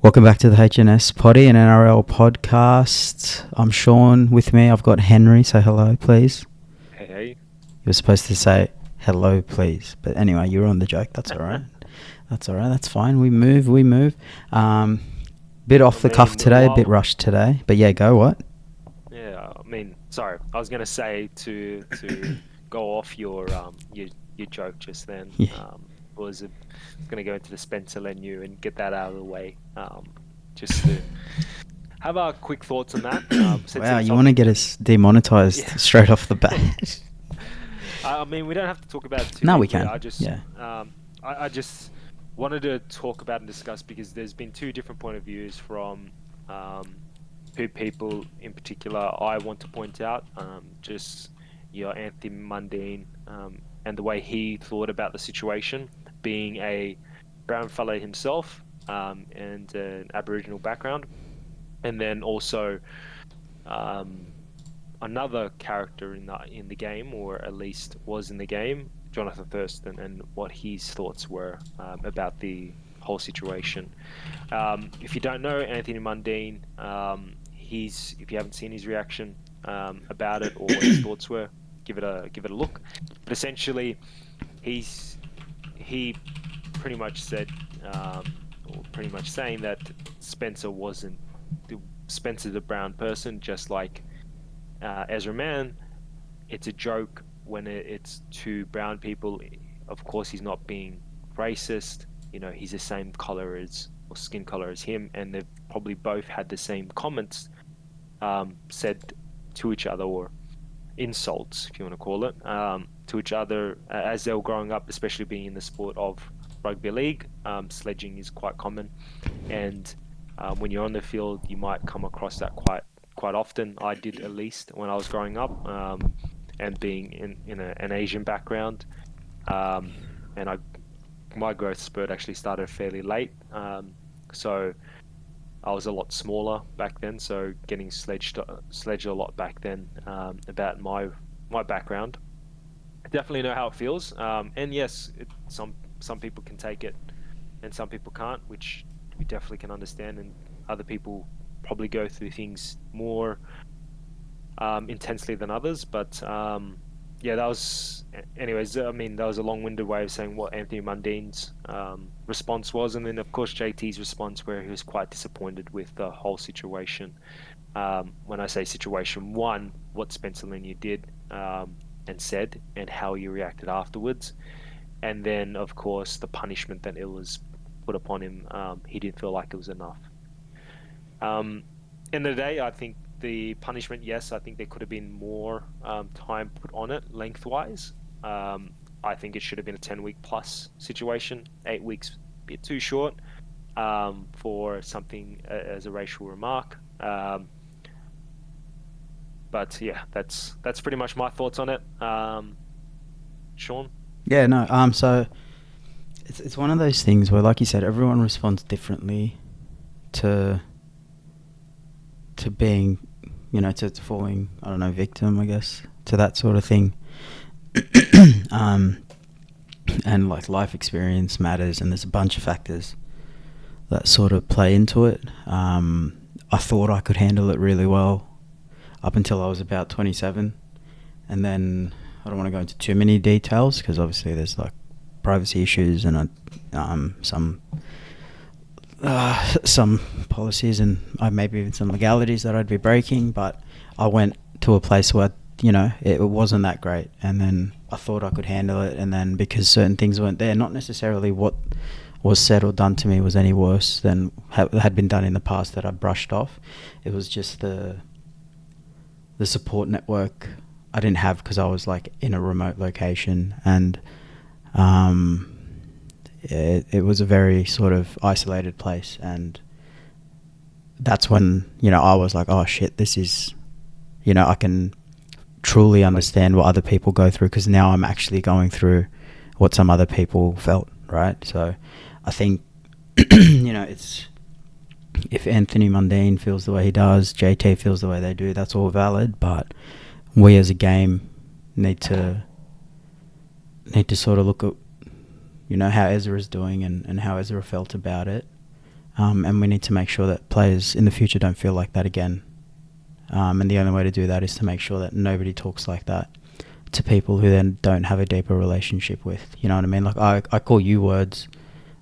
Welcome back to the H&SPoddy, an NRL podcast. I'm Sean. With me, I've got Henry. Say hello, please. Hey. You were supposed to say hello, please. But anyway, you were on the joke. That's all right. That's all right. That's fine. We move. Bit off the cuff today, a bit rushed today. But yeah, go what? Yeah, sorry. I was gonna say to go off your joke just then. Yeah. Was gonna go into the Spencer Leniu and get that out of the way. Just to have our quick thoughts on that. Wow, you want to get us demonetized straight off the bat? We don't have to talk about it too No, we deeply. can. I just wanted to talk about and discuss because there's been two different point of views from two people in particular. I want to point out just Anthony Mundine and the way he thought about the situation, being a brown fellow himself and an Aboriginal background, and then also another character in the game, or at least was in the game, Jonathan Thurston, and what his thoughts were about the whole situation. If you don't know Anthony Mundine, if you haven't seen his reaction about it or what his thoughts were, give it a look. But essentially, he pretty much said, or pretty much saying that Spencer's a brown person, just like Ezra Mann. It's a joke when it's two brown people. Of course, he's not being racist. He's the same color or skin color as him, and they've probably both had the same comments said to each other, or insults, if you want to call it, to each other as they were growing up, especially being in the sport of rugby league. Sledging is quite common, and when you're on the field, you might come across that quite often. I did, at least when I was growing up, and being in an Asian background, and my growth spurt actually started fairly late, so I was a lot smaller back then, so getting sledged a lot back then about my background. I definitely know how it feels, and yes, some people can take it and some people can't, which we definitely can understand, and other people probably go through things more intensely than others. But yeah, that was, anyways, that was a long-winded way of saying what Anthony Mundine's response was, and then of course JT's response, where he was quite disappointed with the whole situation. When I say situation, one, what Spencer Leniu did and said, and how he reacted afterwards, and then of course the punishment that it was put upon him. He didn't feel like it was enough. End of the day, I think the punishment, yes, I think there could have been more time put on it lengthwise. I think it should have been a 10-week plus situation. 8 weeks a bit too short for something as a racial remark. But yeah, that's pretty much my thoughts on it. Sean? Yeah, no. So it's one of those things where, like you said, everyone responds differently to being, to falling, I don't know, victim, I guess, to that sort of thing. And like life experience matters, and there's a bunch of factors that sort of play into it. I thought I could handle it really well up until I was about 27, and then I don't want to go into too many details because obviously there's like privacy issues and some policies and maybe even some legalities that I'd be breaking. But I went to a place where it wasn't that great, and then I thought I could handle it, and then because certain things weren't there, not necessarily what was said or done to me was any worse than had been done in the past that I brushed off. It was just the support network I didn't have because I was like in a remote location, and it was a very sort of isolated place, and that's when I was like, oh shit, this is I can truly understand what other people go through, because now I'm actually going through what some other people felt, right? So I think it's, if Anthony Mundine feels the way he does, JT feels the way they do, that's all valid, but we as a game need to sort of look at how Ezra's doing and how Ezra felt about it, And we need to make sure that players in the future don't feel like that again. And the only way to do that is to make sure that nobody talks like that to people who then don't have a deeper relationship with. You know what I mean? Like I call you words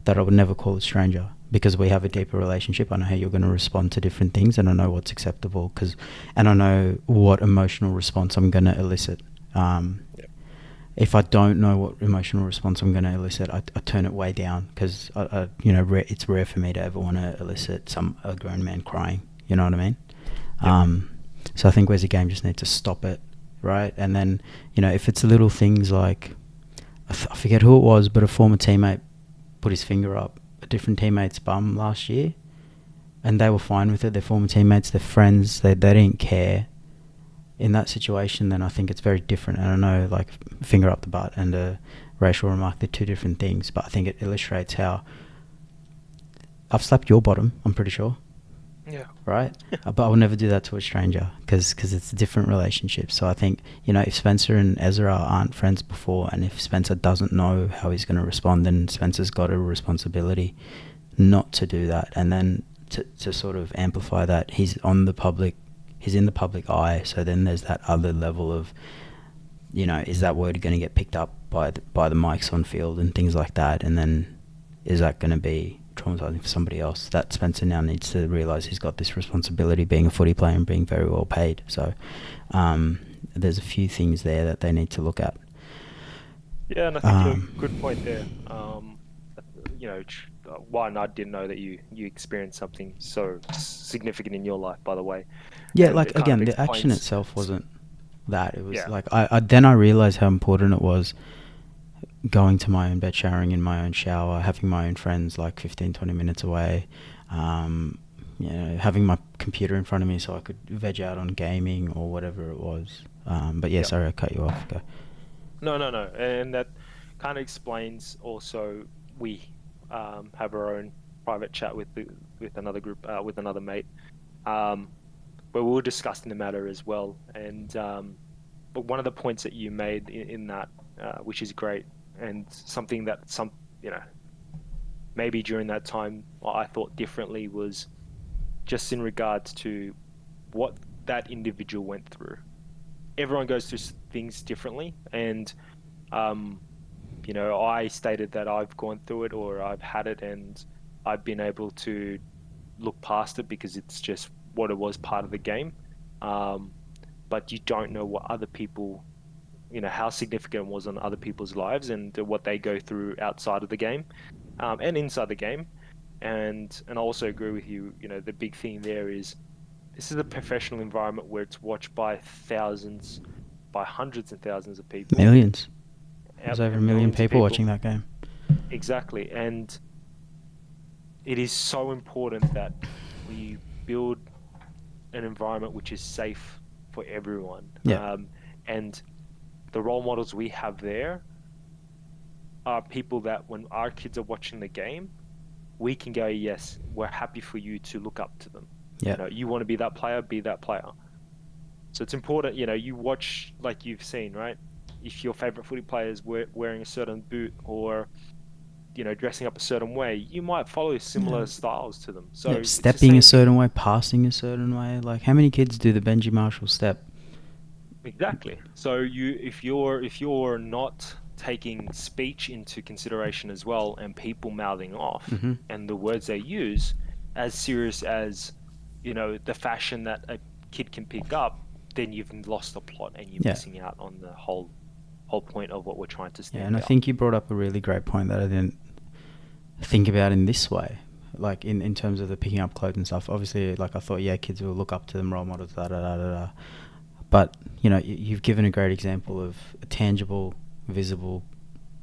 that I would never call a stranger, because we have a deeper relationship. I know how you're going to respond to different things, and I know what's acceptable, and I know what emotional response I'm going to elicit. If I don't know what emotional response I'm going to elicit, I turn it way down, because it's rare for me to ever want to elicit a grown man crying. You know what I mean? Yep. So I think we as a game just need to stop it, right? And then, if it's little things like, I forget who it was, but a former teammate put his finger up a different teammate's bum last year, and they were fine with it. They're former teammates, they're friends, they didn't care. In that situation, then I think it's very different. And I know, like, finger up the butt and a racial remark, they're two different things, but I think it illustrates how I've slapped your bottom, I'm pretty sure. Yeah. Right? But I will never do that to a stranger, because it's a different relationship. So I think, if Spencer and Ezra aren't friends before, and if Spencer doesn't know how he's going to respond, then Spencer's got a responsibility not to do that. And then to sort of amplify that, he's in the public eye. So then there's that other level of, is that word going to get picked up by the mics on field and things like that? And then is that going to be traumatizing for somebody else? That Spencer now needs to realise he's got this responsibility, being a footy player and being very well paid. So there's a few things there that they need to look at. Yeah, and I think you have a good point there. One, I didn't know that you experienced something so significant in your life, by the way. Yeah, And like, again, the action itself wasn't that. It was like, I realised how important it was going to my own bed, showering in my own shower, having my own friends like 15, 20 minutes away, having my computer in front of me so I could veg out on gaming or whatever it was. But yeah, sorry, I cut you off. Go. No. And that kind of explains also, we have our own private chat with another group, with another mate, where we were discussing the matter as well. And but one of the points that you made in that, which is great, and something that maybe during that time I thought differently, was just in regards to what that individual went through. Everyone goes through things differently, and I stated that I've gone through it, or I've had it, and I've been able to look past it because it's just what it was, part of the game. But you don't know what other people, how significant it was on other people's lives, and what they go through outside of the game, and inside the game. And I also agree with you. The big thing there is, this is a professional environment where it's watched by thousands, by hundreds and thousands of people. Millions. There's over a million people watching that game. Exactly. And it is so important that we build an environment which is safe for everyone. Yeah. And the role models we have there are people that, when our kids are watching the game, we can go, yes, we're happy for you to look up to them. Yeah. You want to be that player, be that player. So it's important, you watch, like you've seen, right? If your favorite footy player is wearing a certain boot, or dressing up a certain way, you might follow similar styles to them. So stepping a certain way, passing a certain way. Like, how many kids do the Benji Marshall step? Exactly. So if you're not taking speech into consideration as well, and people mouthing off, mm-hmm. and the words they use as serious as the fashion that a kid can pick up, then you've lost the plot, and you're missing out on the whole point of what we're trying to stand out. And I think you brought up a really great point that I didn't think about in this way, like in terms of the picking up clothes and stuff. Obviously, like, I thought, kids will look up to them, role models, but you've given a great example of a tangible, visible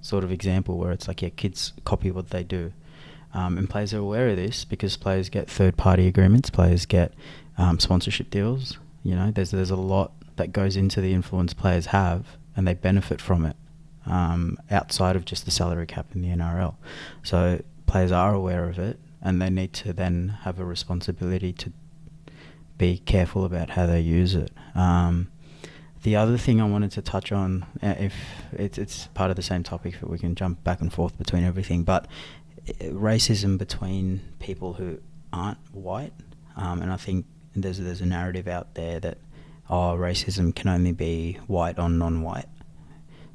sort of example where it's like, kids copy what they do, and players are aware of this, because players get third-party agreements, players get sponsorship deals. There's a lot that goes into the influence players have, and they benefit from it, outside of just the salary cap in the NRL. So players are aware of it, and they need to then have a responsibility to be careful about how they use it. The other thing I wanted to touch on, if it's part of the same topic, but we can jump back and forth between everything, but racism between people who aren't white, and I think there's a narrative out there that racism can only be white on non-white.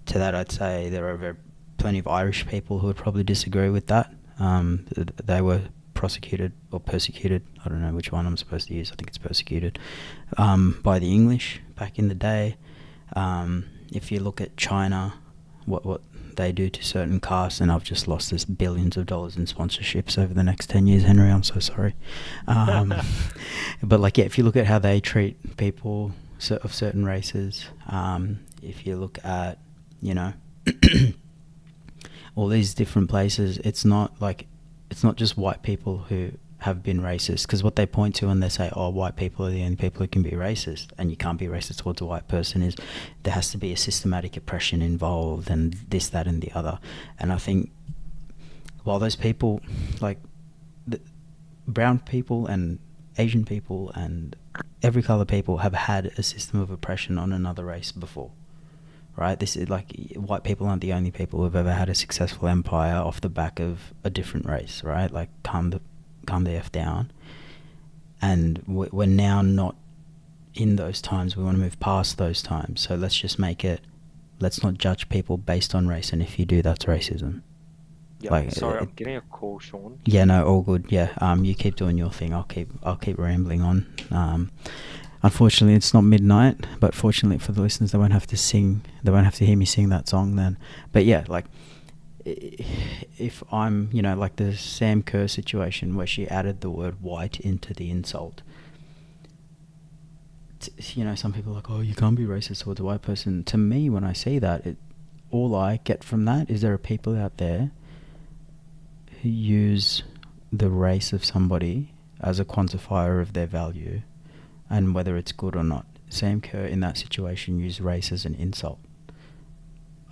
To that, I'd say there are plenty of Irish people who would probably disagree with that. They were prosecuted or persecuted. I don't know which one I'm supposed to use. I think it's persecuted by the English back in the day. If you look at China, what they do to certain castes, and I've just lost this billions of dollars in sponsorships over the next 10 years, Henry, I'm so sorry. But like, yeah, if you look at how they treat people of certain races, if you look at, you know, all these different places, it's not just white people who have been racist, because what they point to when they say, white people are the only people who can be racist, and you can't be racist towards a white person, is there has to be a systematic oppression involved, and this, that, and the other. And I think while those people, like the brown people and Asian people and every color people, have had a system of oppression on another race before, right? This is like, white people aren't the only people who've ever had a successful empire off the back of a different race, right? Like, calm the F down. And we're now not in those times. We want to move past those times. So let's not judge people based on race. And if you do, that's racism. Yeah. Like, sorry, I'm getting a call, Sean. Yeah, no, all good. Yeah. You keep doing your thing. I'll keep rambling on. Unfortunately, it's not midnight, but fortunately for the listeners, they won't have to hear me sing that song then. But yeah, like, if I'm, like the Sam Kerr situation where she added the word white into the insult, some people are like, you can't be racist towards a white person. To me, when I see that, all I get from that is there are people out there who use the race of somebody as a quantifier of their value and whether it's good or not. Sam Kerr in that situation used race as an insult.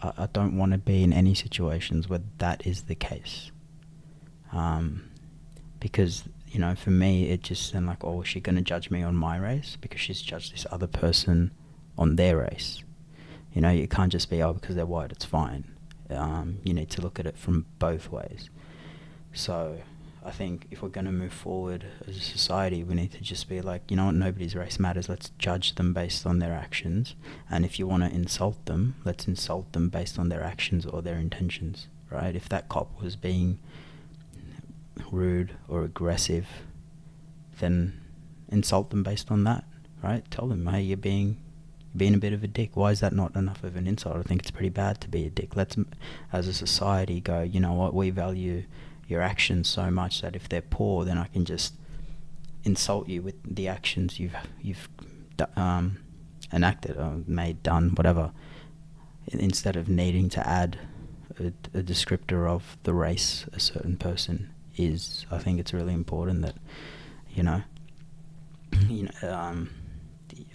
I don't want to be in any situations where that is the case. Because, for me, it just sounds like, is she going to judge me on my race because she's judged this other person on their race? You can't just be, because they're white, it's fine. You need to look at it from both ways. So I think if we're going to move forward as a society, we need to just be like, nobody's race matters. Let's judge them based on their actions. And if you want to insult them, let's insult them based on their actions or their intentions, right? If that cop was being rude or aggressive, then insult them based on that, right? Tell them, hey, you're being a bit of a dick. Why is that not enough of an insult? I think it's pretty bad to be a dick. Let's, as a society, go, you know what, we value your actions so much that if they're poor, then I can just insult you with the actions you've enacted or made, done, whatever, instead of needing to add a descriptor of the race a certain person is. I think it's really important that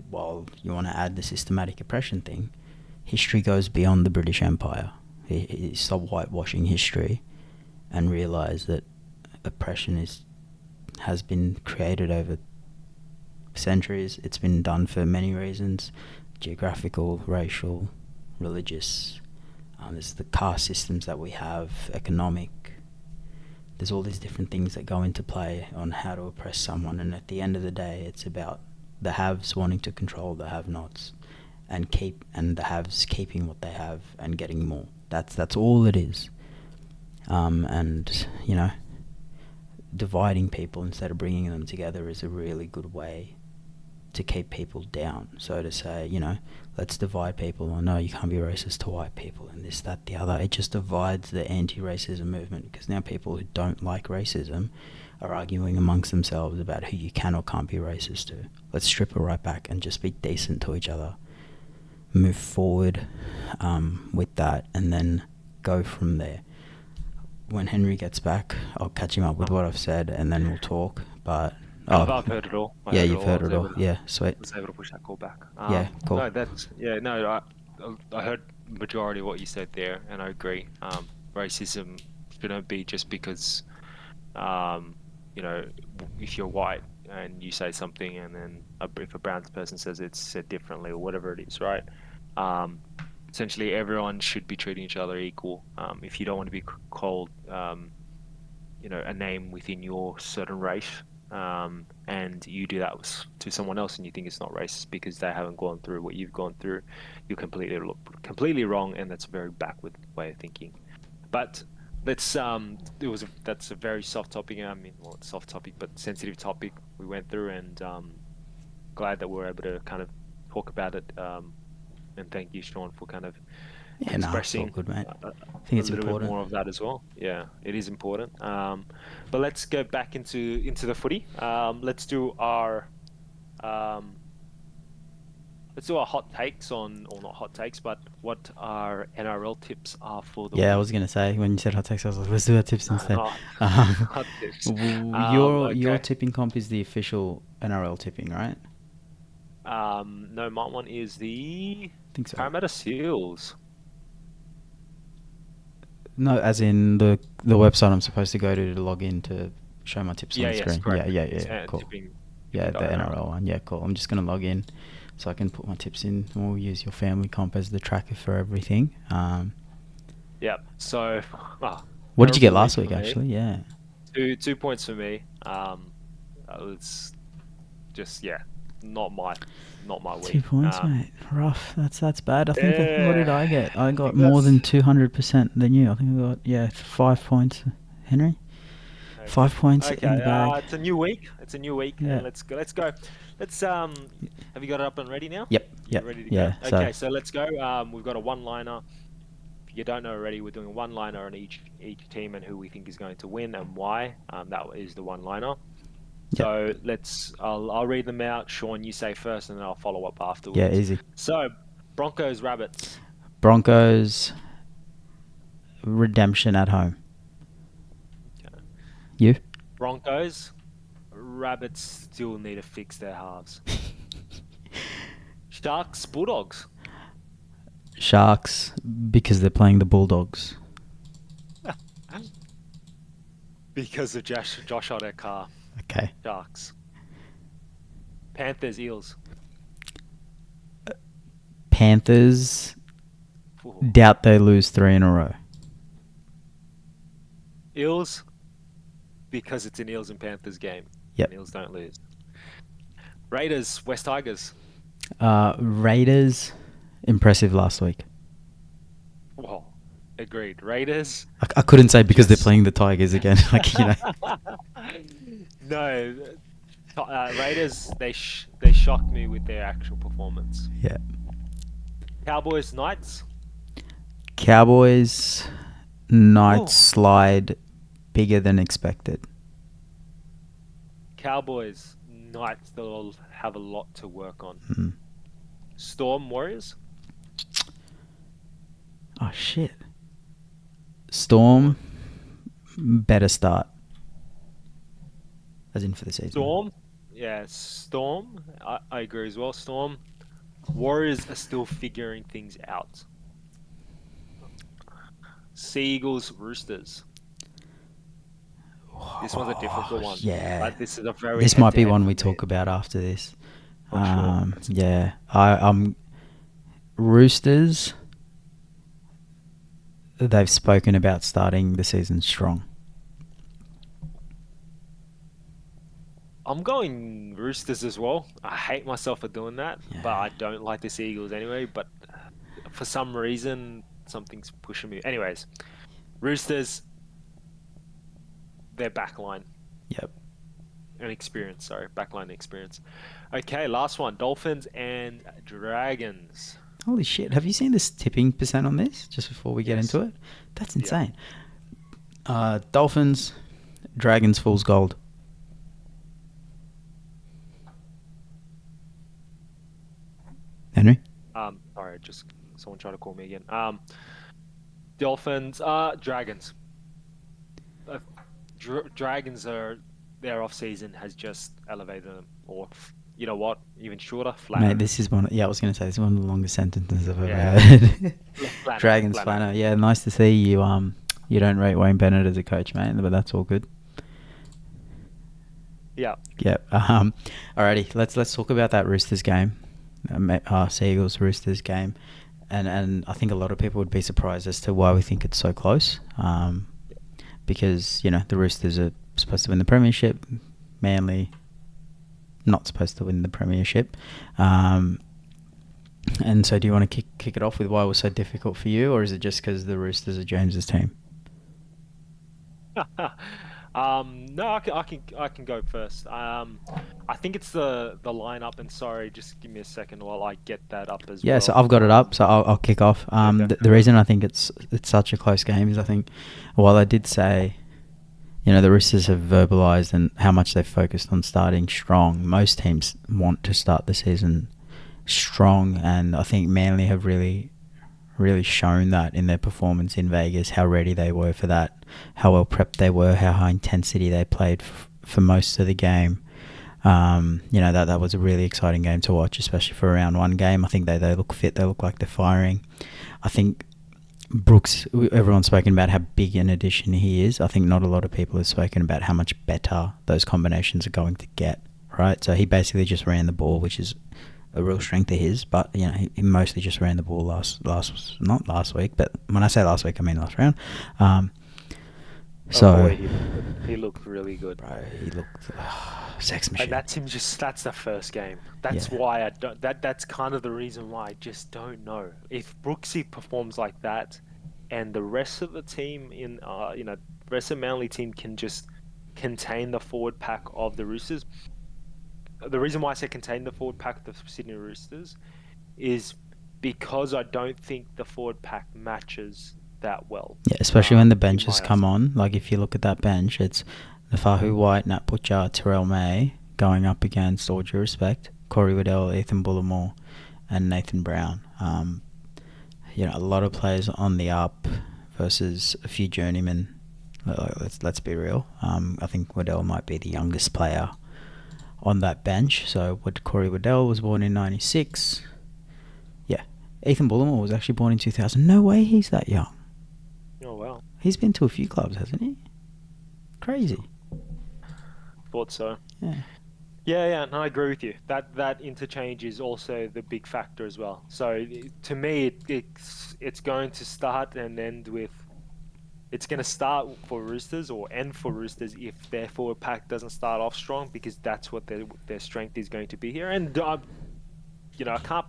while you want to add the systematic oppression thing, history goes beyond the British Empire. Stop whitewashing history and realise that oppression has been created over centuries. It's been done for many reasons: geographical, racial, religious. There's the caste systems that we have, economic. There's all these different things that go into play on how to oppress someone, and at the end of the day, it's about the haves wanting to control the have-nots, and the haves keeping what they have and getting more. That's all it is. And dividing people instead of bringing them together is a really good way to keep people down. So to say, let's divide people, or no, you can't be racist to white people, and this, that, the other, it just divides the anti-racism movement, because now people who don't like racism are arguing amongst themselves about who you can or can't be racist to. Let's strip it right back and just be decent to each other. Move forward with that, and then go from there. When Henry gets back, I'll catch him up with what I've said, and then we'll talk. But I've heard it all. You've heard it all. Yeah, sweet. I was able to push that call back. Yeah, cool. I heard majority of what you said there, and I agree. Racism shouldn't be just because, if you're white and you say something, and then if a brown person says it's said differently or whatever it is, right? Essentially, everyone should be treating each other equal. If you don't want to be called a name within your certain race, and you do that to someone else, and you think it's not racist because they haven't gone through what you've gone through, you're completely wrong, and that's a very backward way of thinking. But that's a very soft topic. I mean, well, it's soft topic, but sensitive topic we went through, and glad that we're able to kind of talk about it. And thank you, Sean, for kind of Yeah, no, it's all expressing good, mate. I a think it's little bit important. more of that as well. Yeah, it is important. But let's go back into the footy. Let's do our hot takes on, or not hot takes, but what our NRL tips are for the Yeah, I week. was gonna say when you said hot takes, I was like, let's do our tips instead. Oh, Um, hot tips. your Okay. tipping comp is the official NRL tipping, right? No, my one is the I think so. Parramatta Seals. No, as in the website I'm supposed to go to log in to show my tips on Yeah, the yes, screen. Yeah, correct. yeah, It's yeah. Cool. Yeah, the tipping.nrl. NRL one. Yeah, cool. I'm just gonna log in so I can put my tips in. We'll use your family comp as the tracker for everything. Yep. So, What did you get terrible last week week? for me. Actually, yeah. Two points for me. It was just, yeah, not my week. 2 points, mate. Rough. That's bad. I think. What did I Yeah, get? I I got think more that's than 200% than you. I think I got 5 points. Henry, okay. 5 points in the Okay, bag. it's a new week. It's a new week, and Yeah. let's go. Let's go. Let's Have you got it up and ready now? Yep. You Yep. ready to go? Yeah. So Okay, so let's go. We've got a one-liner. If you don't know already, we're doing a one-liner on each team and who we think is going to win and why. That is the one-liner. yep. So I'll read them out. Sean, you say first, and then I'll follow up Yeah. afterwards. Easy. So, Broncos, Rabbits. Broncos redemption at home. Okay. You? Broncos, Rabbits still need to fix their halves. Sharks, Bulldogs. Sharks because they're playing the Bulldogs. Because of Josh Adokar. Okay. Sharks. Panthers, Eels. Panthers Ooh. doubt they lose 3 in a row. Eels, because it's an Eels and Panthers game. Yep. Eels don't lose. Raiders, West Tigers. Raiders impressive last week. Whoa, agreed. Raiders. I couldn't say because they're Just- playing the Tigers again. No, Raiders. They shocked me with their actual performance. Yeah. Cowboys, Knights. Cowboys Knights Oh. slide bigger than expected. Cowboys, Knights. They'll have a lot to work on. Mm. Storm, Warriors. Oh shit. Storm better start. As in for the season. Storm. Yeah, Storm. I agree as well. Storm. Warriors are still figuring things out. Seagulls, Roosters. This one's a difficult one. Yeah. But this is a very. This might be head-to-head one for we me. talk about after this. For sure. Yeah. I'm Roosters. They've spoken about starting the season strong. I'm going Roosters as well. I hate myself for doing that, but Yeah. I don't like the Seagulls anyway. But for some reason, something's pushing me. Anyways, Roosters, their backline Yep. and experience. Sorry, backline experience. Okay, last one. Dolphins and Dragons. Holy shit. Have you seen this tipping percent on this just before we get Yes. into it? That's Yeah. insane. Dolphins, Dragons, Fool's Gold. Henry? Sorry, just someone tried to call me again. Dolphins, Dragons. Dragons are their off season has just elevated them, or you know what, even shorter, flatter. Mate, this is one. Yeah, I was going to say this is one of the longest sentences I've ever Yeah. heard. Flanner, Dragons, flanner. Flanner. Yeah, nice to see you. You don't rate Wayne Bennett as a coach, mate, but that's all good. Yeah. Yep. Alrighty, let's talk about that Roosters game, Seagulls Roosters game, and I think a lot of people would be surprised as to why we think it's so close. because the Roosters are supposed to win the premiership, Manly not supposed to win the premiership. And so, do you want to kick it off with why it was so difficult for you, or is it just because the Roosters are James's team? No, I can go first. I think it's the lineup, and sorry, just give me a second while I get that up as well. Yeah, so I've got it up, so I'll kick off. The reason I think it's such a close game is I think, while I did say, the Roosters have verbalised and how much they've focused on starting strong. Most teams want to start the season strong, and I think Manly have really shown that in their performance in Vegas, how ready they were for that, how well prepped they were, how high intensity they played for most of the game. That was a really exciting game to watch, especially for a round one game. I think they look fit, they look like they're firing. I think Brooks, everyone's spoken about how big an addition he is. I think not a lot of people have spoken about how much better those combinations are going to get, right? So he basically just ran the ball, which is a real strength of his, but he mostly just ran the ball not last week, but when I say last week, I mean last round. He looked really good. Bro, he looked sex machine. That's the first game. That's why I don't. That's kind of the reason why I just don't know if Brooksy performs like that, and the rest of the team rest of Manly team can just contain the forward pack of the Roosters. The reason why I say contain the forward pack of the Sydney Roosters is because I don't think the forward pack matches that well. Yeah, especially when the benches come on. Like, if you look at that bench, it's Nafahu White, Nat Butcher, Terrell May going up against, all due respect, Corey Waddell, Ethan Bullimore, and Nathan Brown. A lot of players on the up versus a few journeymen. Let's be real. I think Waddell might be the youngest player on that bench. So Corey Waddell was born in 96. Yeah. Ethan Bullimore was actually born in 2000. No way he's that young. Oh, wow. He's been to a few clubs, hasn't he? Crazy. Thought so. Yeah. Yeah, no, I agree with you. That interchange is also the big factor as well. So to me, it's going to start and end with. It's going to start for Roosters or end for Roosters if their forward pack doesn't start off strong, because that's what their strength is going to be here. And I can't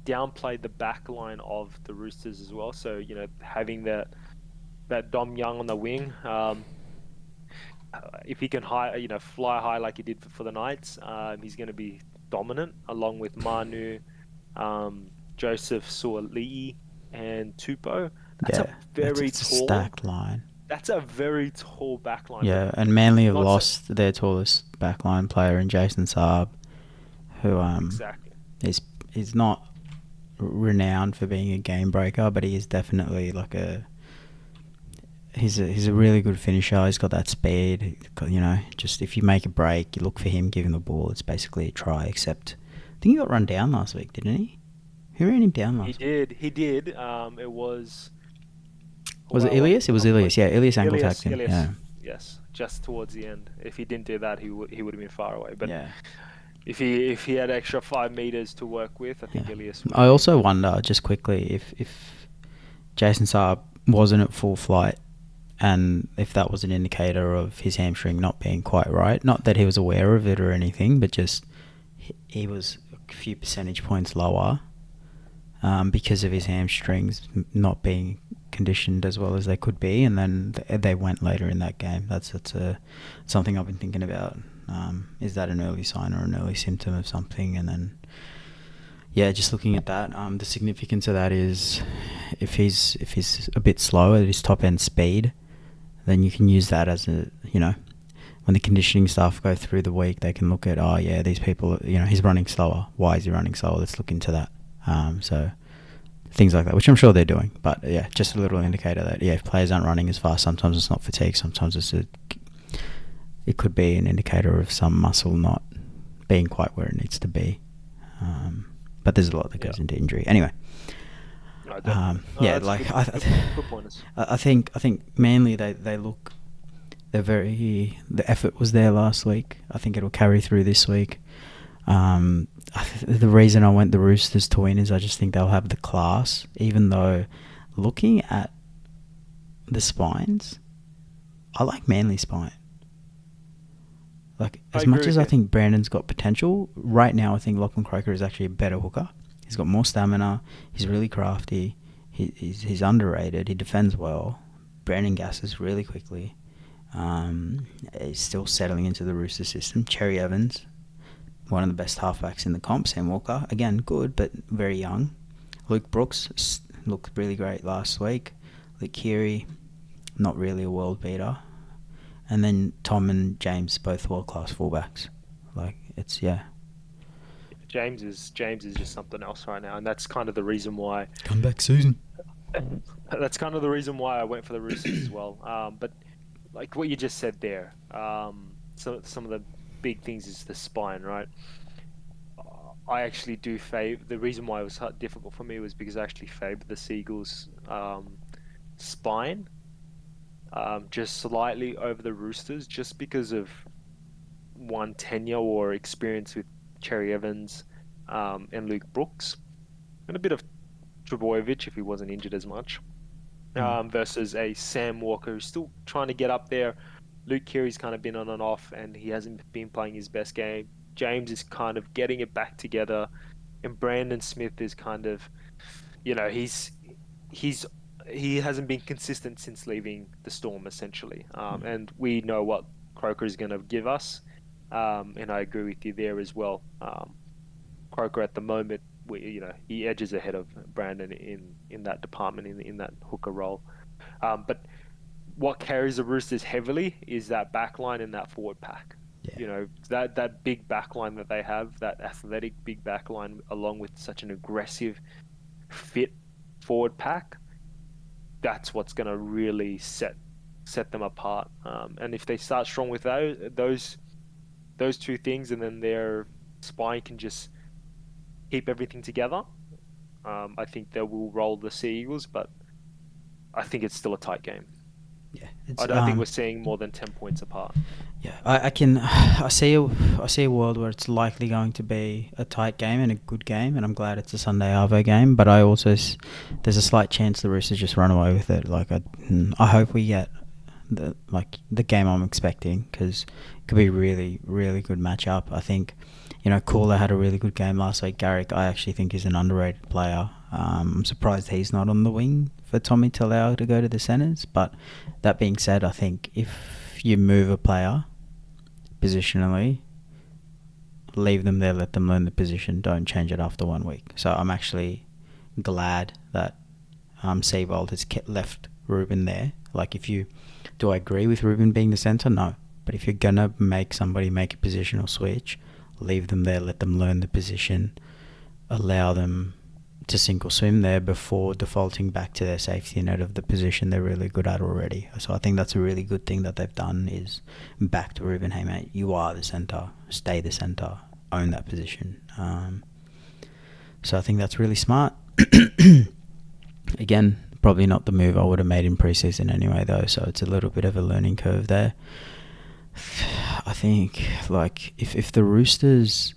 downplay the back line of the Roosters as well. So having that Dom Young on the wing, if he can fly high like he did for the Knights, he's going to be dominant, along with Manu, Joseph Suali'i, and Tupou. That's a very tall stacked line. That's a very tall back line. Yeah, and Manly have lost their tallest backline player in Jason Saab, who exactly. He's not renowned for being a game breaker, but he is definitely he's a really good finisher. He's got that speed. Just if you make a break, you look for him, give him the ball. It's basically a try. Except I think he got run down last week, didn't he? Who ran him down last week? He did. It was. Was it Ilias? It was Ilias. Yeah, Ilias ankle tacked him. Ilias. Yeah. Yes, just towards the end. If he didn't do that, he would have been far away. But yeah. If he had extra 5 meters to work with, I think Ilias would. I also wonder, just quickly, if Jason Saab wasn't at full flight, and if that was an indicator of his hamstring not being quite right. Not that he was aware of it or anything, but just he was a few percentage points lower because of his hamstrings not being conditioned as well as they could be, and then they went later in that game. That's something I've been thinking about. Is that an early sign or an early symptom of something? And then, just looking at that, the significance of that is if he's a bit slower at his top end speed, then you can use that as when the conditioning staff go through the week, they can look at, these people, he's running slower. Why is he running slower? Let's look into that. So things like that, which I'm sure they're doing. But just a little indicator that if players aren't running as fast, sometimes it's not fatigue, sometimes it could be an indicator of some muscle not being quite where it needs to be. But there's a lot that goes into injury. Anyway. I think Manly the effort was there last week. I think it'll carry through this week. The reason I went the Roosters to win is I just think they'll have the class, even though looking at the spines, I like Manly spine. Like, I as agree much as with I you. think Brandon's got potential, right now I think Lachlan Croker is actually a better hooker. He's got more stamina. He's really crafty. He's underrated. He defends well. Brandon gasses really quickly. He's still settling into the Rooster system. Cherry Evans, one of the best halfbacks in the comp. Sam Walker, again, good, but very young. Luke Brooks looked really great last week. Luke Keary, not really a world beater. And then Tom and James, both world-class fullbacks. Like, it's, yeah. James is just something else right now, and that's kind of the reason why. Come back, Susan. That's kind of the reason why I went for the Roosters as well. But like what you just said there, some of the big things is the spine, right? I actually do favor. The reason why it was difficult for me was because I actually favored the Seagulls spine just slightly over the Roosters, just because of one tenure or experience with Cherry Evans and Luke Brooks, and a bit of Trebojevic if he wasn't injured as much, versus a Sam Walker who's still trying to get up there. Luke Keary's kind of been on and off, and he hasn't been playing his best game. James is kind of getting it back together, and Brandon Smith is kind of, he's he hasn't been consistent since leaving the Storm essentially, and we know what Croker is going to give us, and I agree with you there as well. Croker at the moment, he edges ahead of Brandon in that department, in that hooker role. But what carries the Roosters heavily is that back line and that forward pack. Yeah. That big back line that they have, that athletic big back line, along with such an aggressive, fit forward pack. That's what's going to really set them apart. And if they start strong with those two things, and then their spine can just keep everything together, I think they will roll the Sea Eagles, but I think it's still a tight game. Yeah, I don't think we're seeing more than 10 points apart. Yeah, I see a world where it's likely going to be a tight game and a good game, and I'm glad it's a Sunday Arvo game. But I also there's a slight chance the Roosters just run away with it. Like I hope we get the game I'm expecting, because it could be really, really good matchup. I think, Cooler had a really good game last week. Garrick, I actually think, is an underrated player. I'm surprised he's not on the wing for Tommy Talau to go to the centres. But that being said, I think if you move a player positionally, leave them there, let them learn the position, don't change it after 1 week. So I'm actually glad that Seibold has left Ruben there. Like, do I agree with Ruben being the centre? No. But if you're going to make somebody make a positional switch, leave them there, let them learn the position, allow them to sink or swim there before defaulting back to their safety net of the position they're really good at already. So I think that's a really good thing that they've done, is back to Ruben, hey mate, you are the centre, stay the centre, own that position. So I think that's really smart. Again, probably not the move I would have made in preseason anyway, though, so it's a little bit of a learning curve there. I think, like, if the Roosters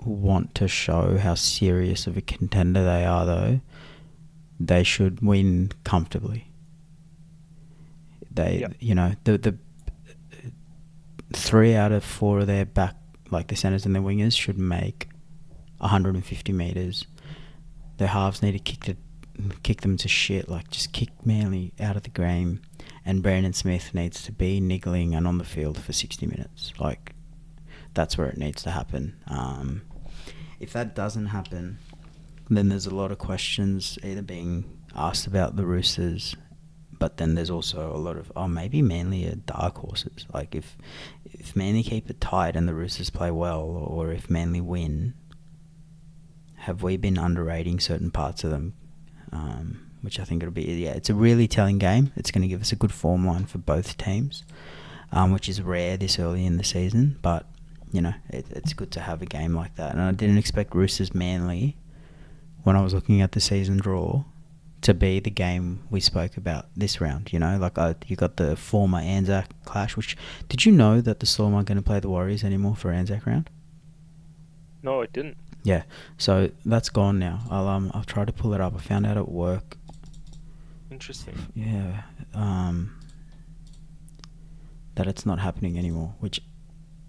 want to show how serious of a contender they are, though, they should win comfortably. The 3 out of 4 of their back, like the centres and the wingers, should make 150 metres. Their halves need to kick them to shit, like just kick Manly out of the game, and Brandon Smith needs to be niggling and on the field for 60 minutes. Like, that's where it needs to happen. If that doesn't happen, then there's a lot of questions either being asked about the Roosters, but then there's also a lot of, maybe Manly are dark horses. Like, if Manly keep it tight and the Roosters play well, or if Manly win, have we been underrating certain parts of them? Which I think it'll be, it's a really telling game. It's going to give us a good form line for both teams, which is rare this early in the season, but it's good to have a game like that. And I didn't expect Roosters Manly, when I was looking at the season draw, to be the game we spoke about this round. You got the former Anzac clash. Which, did you know that the Storm aren't going to play the Warriors anymore for Anzac round? No, it didn't. Yeah, so that's gone now. I'll try to pull it up. I found out at work. Interesting. Yeah. that it's not happening anymore, which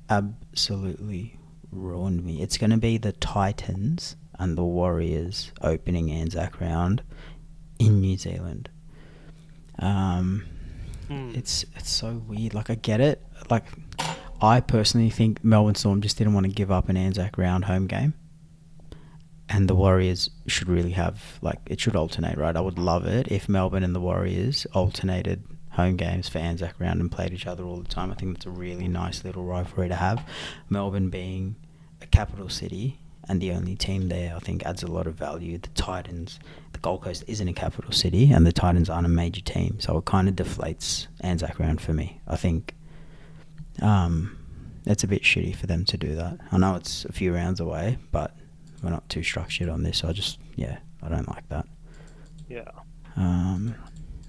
absolutely ruined me. It's going to be the Titans and the Warriors opening Anzac round in New Zealand. It's so weird. Like, I get it. Like, I personally think Melbourne Storm just didn't want to give up an Anzac round home game. And the Warriors should really have, like, it should alternate, right? I would love it if Melbourne and the Warriors alternated home games for Anzac round and played each other all the time. I think that's a really nice little rivalry to have. Melbourne being a capital city and the only team there, I think, adds a lot of value. The Titans, the Gold Coast isn't a capital city, and the Titans aren't a major team, so it kind of deflates Anzac round for me. I think it's a bit shitty for them to do that. I know it's a few rounds away, but we're not too structured on this. I don't like that. Yeah.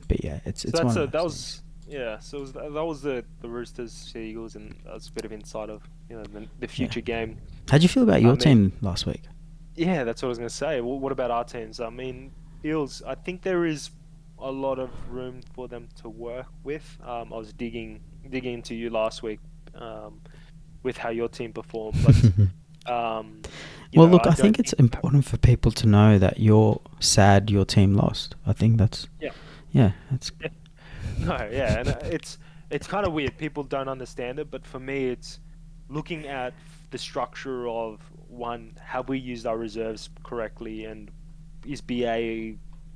But yeah, it's So one that's of that those was things. So that was the Roosters Seagulls, and that's a bit of insight of the future Yeah. game. How'd you feel about I your mean, team last week? yeah, that's what I was going to say. What about our teams? I mean, Eels. I think there is a lot of room for them to work with. I was digging into you last week with how your team performed, but Well, look, I I don't think it's think. important for people to know that you're sad your team lost. I think that's, Yeah. yeah, that's, No, yeah, and it's kind of weird. People don't understand it, but for me, it's looking at the structure of one. Have we used our reserves correctly, and is BA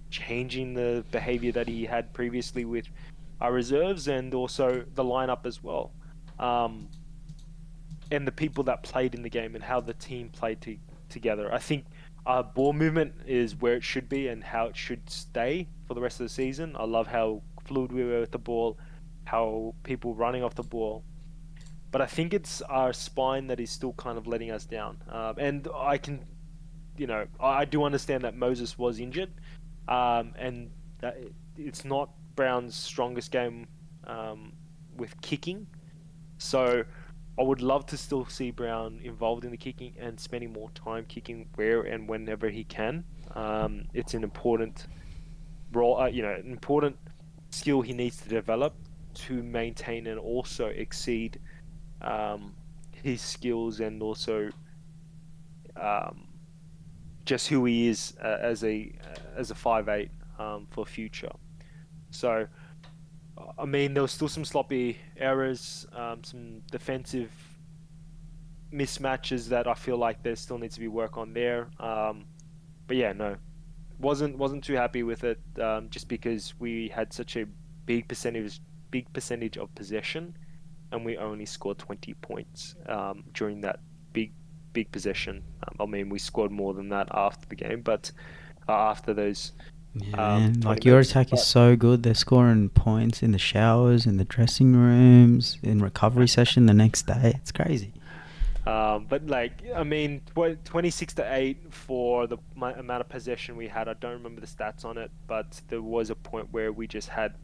changing the behavior that he had previously with our reserves, and also the lineup as well, and the people that played in the game and how the team played together. I think ball movement is where it should be and how it should stay for the rest of the season. I love how fluid we were with the ball, how people running off the ball. But I think it's our spine that is still kind of letting us down. And I can, I do understand that Moses was injured, and that it's not Brown's strongest game with kicking. So I would love to still see Brown involved in the kicking and spending more time kicking where and whenever he can. It's an important role, an important skill he needs to develop to maintain and also exceed his skills, and also um, just who he is as a 5'8" for future. So I mean, there was still some sloppy errors, some defensive mismatches that I feel like there still needs to be work on there. But yeah, no, wasn't too happy with it, just because we had such a big percentage of possession, and we only scored 20 points during that big possession. I mean, we scored more than that after the game, but after those yeah, man. 20 Like, your minutes. attack is so good. They're scoring points in the showers, in the dressing rooms, in recovery session the next day. It's crazy. But like, I mean, 26-8 for the amount of possession we had. I don't remember the stats on it, but there was a point where we just had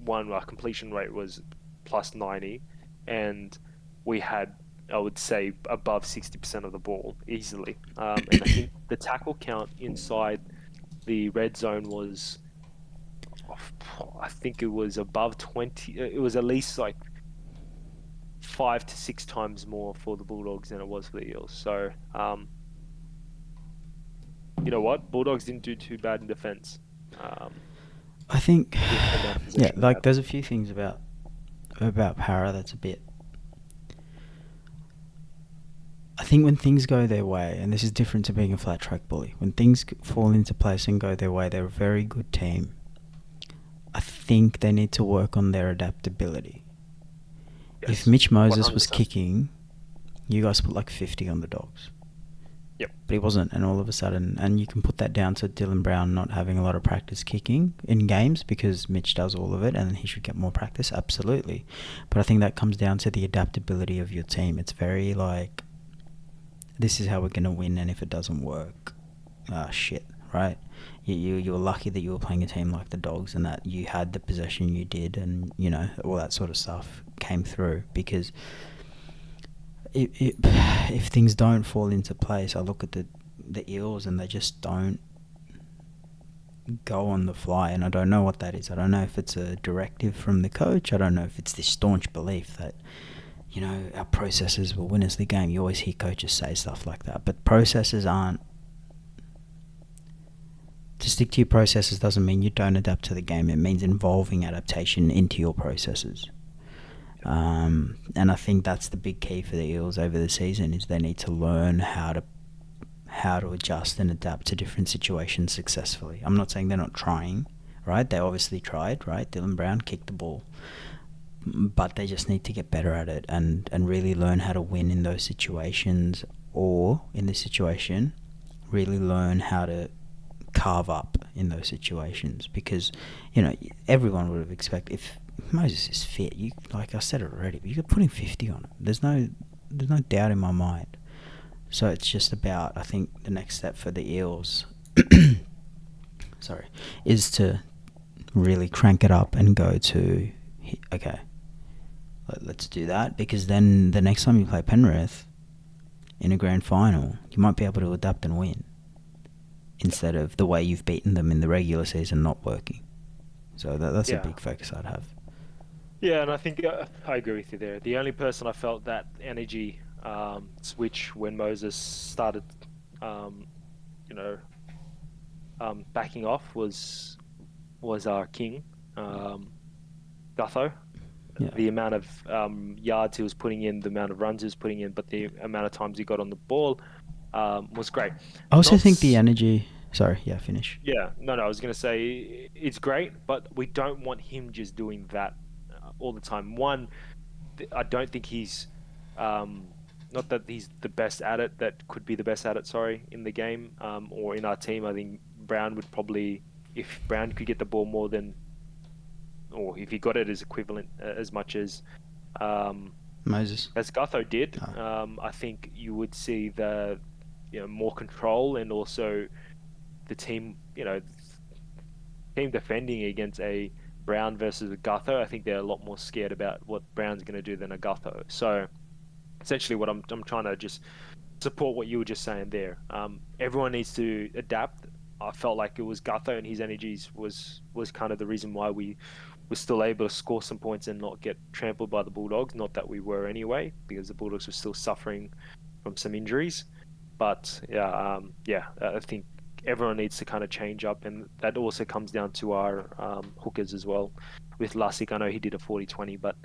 our completion rate was plus 90, and we had, I would say, above 60% of the ball easily. And I think the tackle count inside the red zone was, I think it was above 20. It was at least like 5 to 6 times more for the Bulldogs than it was for the Eels. So, you know what? Bulldogs didn't do too bad in defence. I think, With the amount of yeah, possession we like, had. there's a few things about Para that's a bit. I think when things go their way, and this is different to being a flat track bully, when things fall into place and go their way, they're a very good team. I think they need to work on their adaptability. If Yes, Mitch Moses was 100%. kicking, you guys put like 50 on the Dogs. Yep. But he wasn't, and all of a sudden, and you can put that down to Dylan Brown not having a lot of practice kicking in games because Mitch does all of it and he should get more practice, absolutely. But I think that comes down to the adaptability of your team. It's very like, this is how we're going to win, and if it doesn't work, shit, right? You were lucky that you were playing a team like the Dogs and that you had the possession you did, and, all that sort of stuff came through, because if things don't fall into place, I look at the Eels and they just don't go on the fly, and I don't know what that is. I don't know if it's a directive from the coach. I don't know if it's this staunch belief that, our processes will win us the game. You always hear coaches say stuff like that, but processes aren't. To stick to your processes doesn't mean you don't adapt to the game. It means involving adaptation into your processes. And I think that's the big key for the Eels over the season is they need to learn how to adjust and adapt to different situations successfully. I'm not saying they're not trying, right? They obviously tried, right? Dylan Brown kicked the ball. But they just need to get better at it and really learn how to win in those situations, or in this situation, really learn how to carve up in those situations. Because, everyone would have expected if Moses is fit, like I said it already, but you could put him 50 on it. There's no doubt in my mind. So it's just about, I think, the next step for the Eels, is to really crank it up and go to, okay, let's do that. Because then the next time you play Penrith in a grand final, you might be able to adapt and win, instead of the way you've beaten them in the regular season not working. So that's a big focus I'd have. Yeah, and I think I agree with you there. The only person I felt that energy switch when Moses started, backing off was our king, Gutho. Yeah. The amount of yards he was putting in, the amount of runs he was putting in, but the amount of times he got on the ball was great. I also think the energy... Sorry, yeah, finish. Yeah, no, I was going to say it's great, but we don't want him just doing that all the time. One, I don't think he's... not that he's the best at it, that could be the best at it, sorry, in the game or in our team. I think Brown would probably... If Brown could get the ball more than... Or if he got it as equivalent as much as Moses, as Gutho did, I think you would see the more control, and also the team defending against a Brown versus a Gutho. I think they're a lot more scared about what Brown's going to do than a Gutho. So essentially, what I'm trying to just support what you were just saying there. Everyone needs to adapt. I felt like it was Gutho and his energies was kind of the reason why we were still able to score some points and not get trampled by the Bulldogs. Not that we were anyway, because the Bulldogs were still suffering from some injuries. But I think everyone needs to kind of change up, and that also comes down to our hookers as well. With Lussick, I know he did a 40-20, but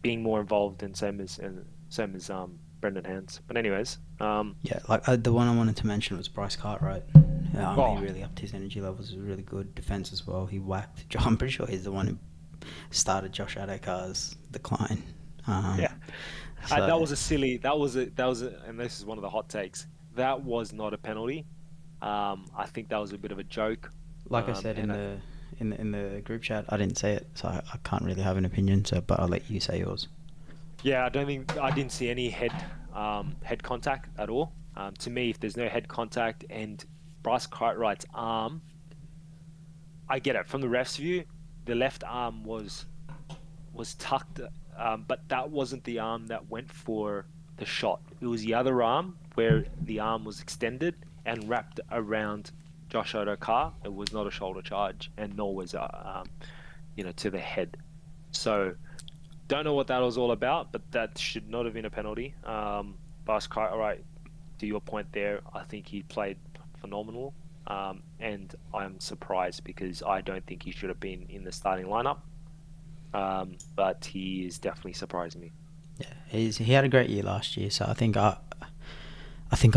being more involved and same as Brendan Hands. But anyways, the one I wanted to mention was Bryce Cartwright. He really upped his energy levels. It was really good defense as well. He whacked. I'm pretty sure he's the one who started Josh Adokar's decline. That was a silly. That was and this is one of the hot takes. That was not a penalty. I think that was a bit of a joke. Like I said in the group chat, I didn't say it, so I can't really have an opinion. But I'll let you say yours. Yeah, I didn't see any head contact at all. To me, if there's no head contact and Bryce Cartwright's arm, I get it from the ref's view. The left arm was tucked, but that wasn't the arm that went for the shot. It was the other arm where the arm was extended and wrapped around Josh Adokar. It was not a shoulder charge, and nor was to the head. So don't know what that was all about, but that should not have been a penalty. Bryce Cartwright, to your point there, I think he played phenomenal, and I'm surprised because I don't think he should have been in the starting lineup. But he is definitely surprising me. Yeah, he had a great year last year, so I think I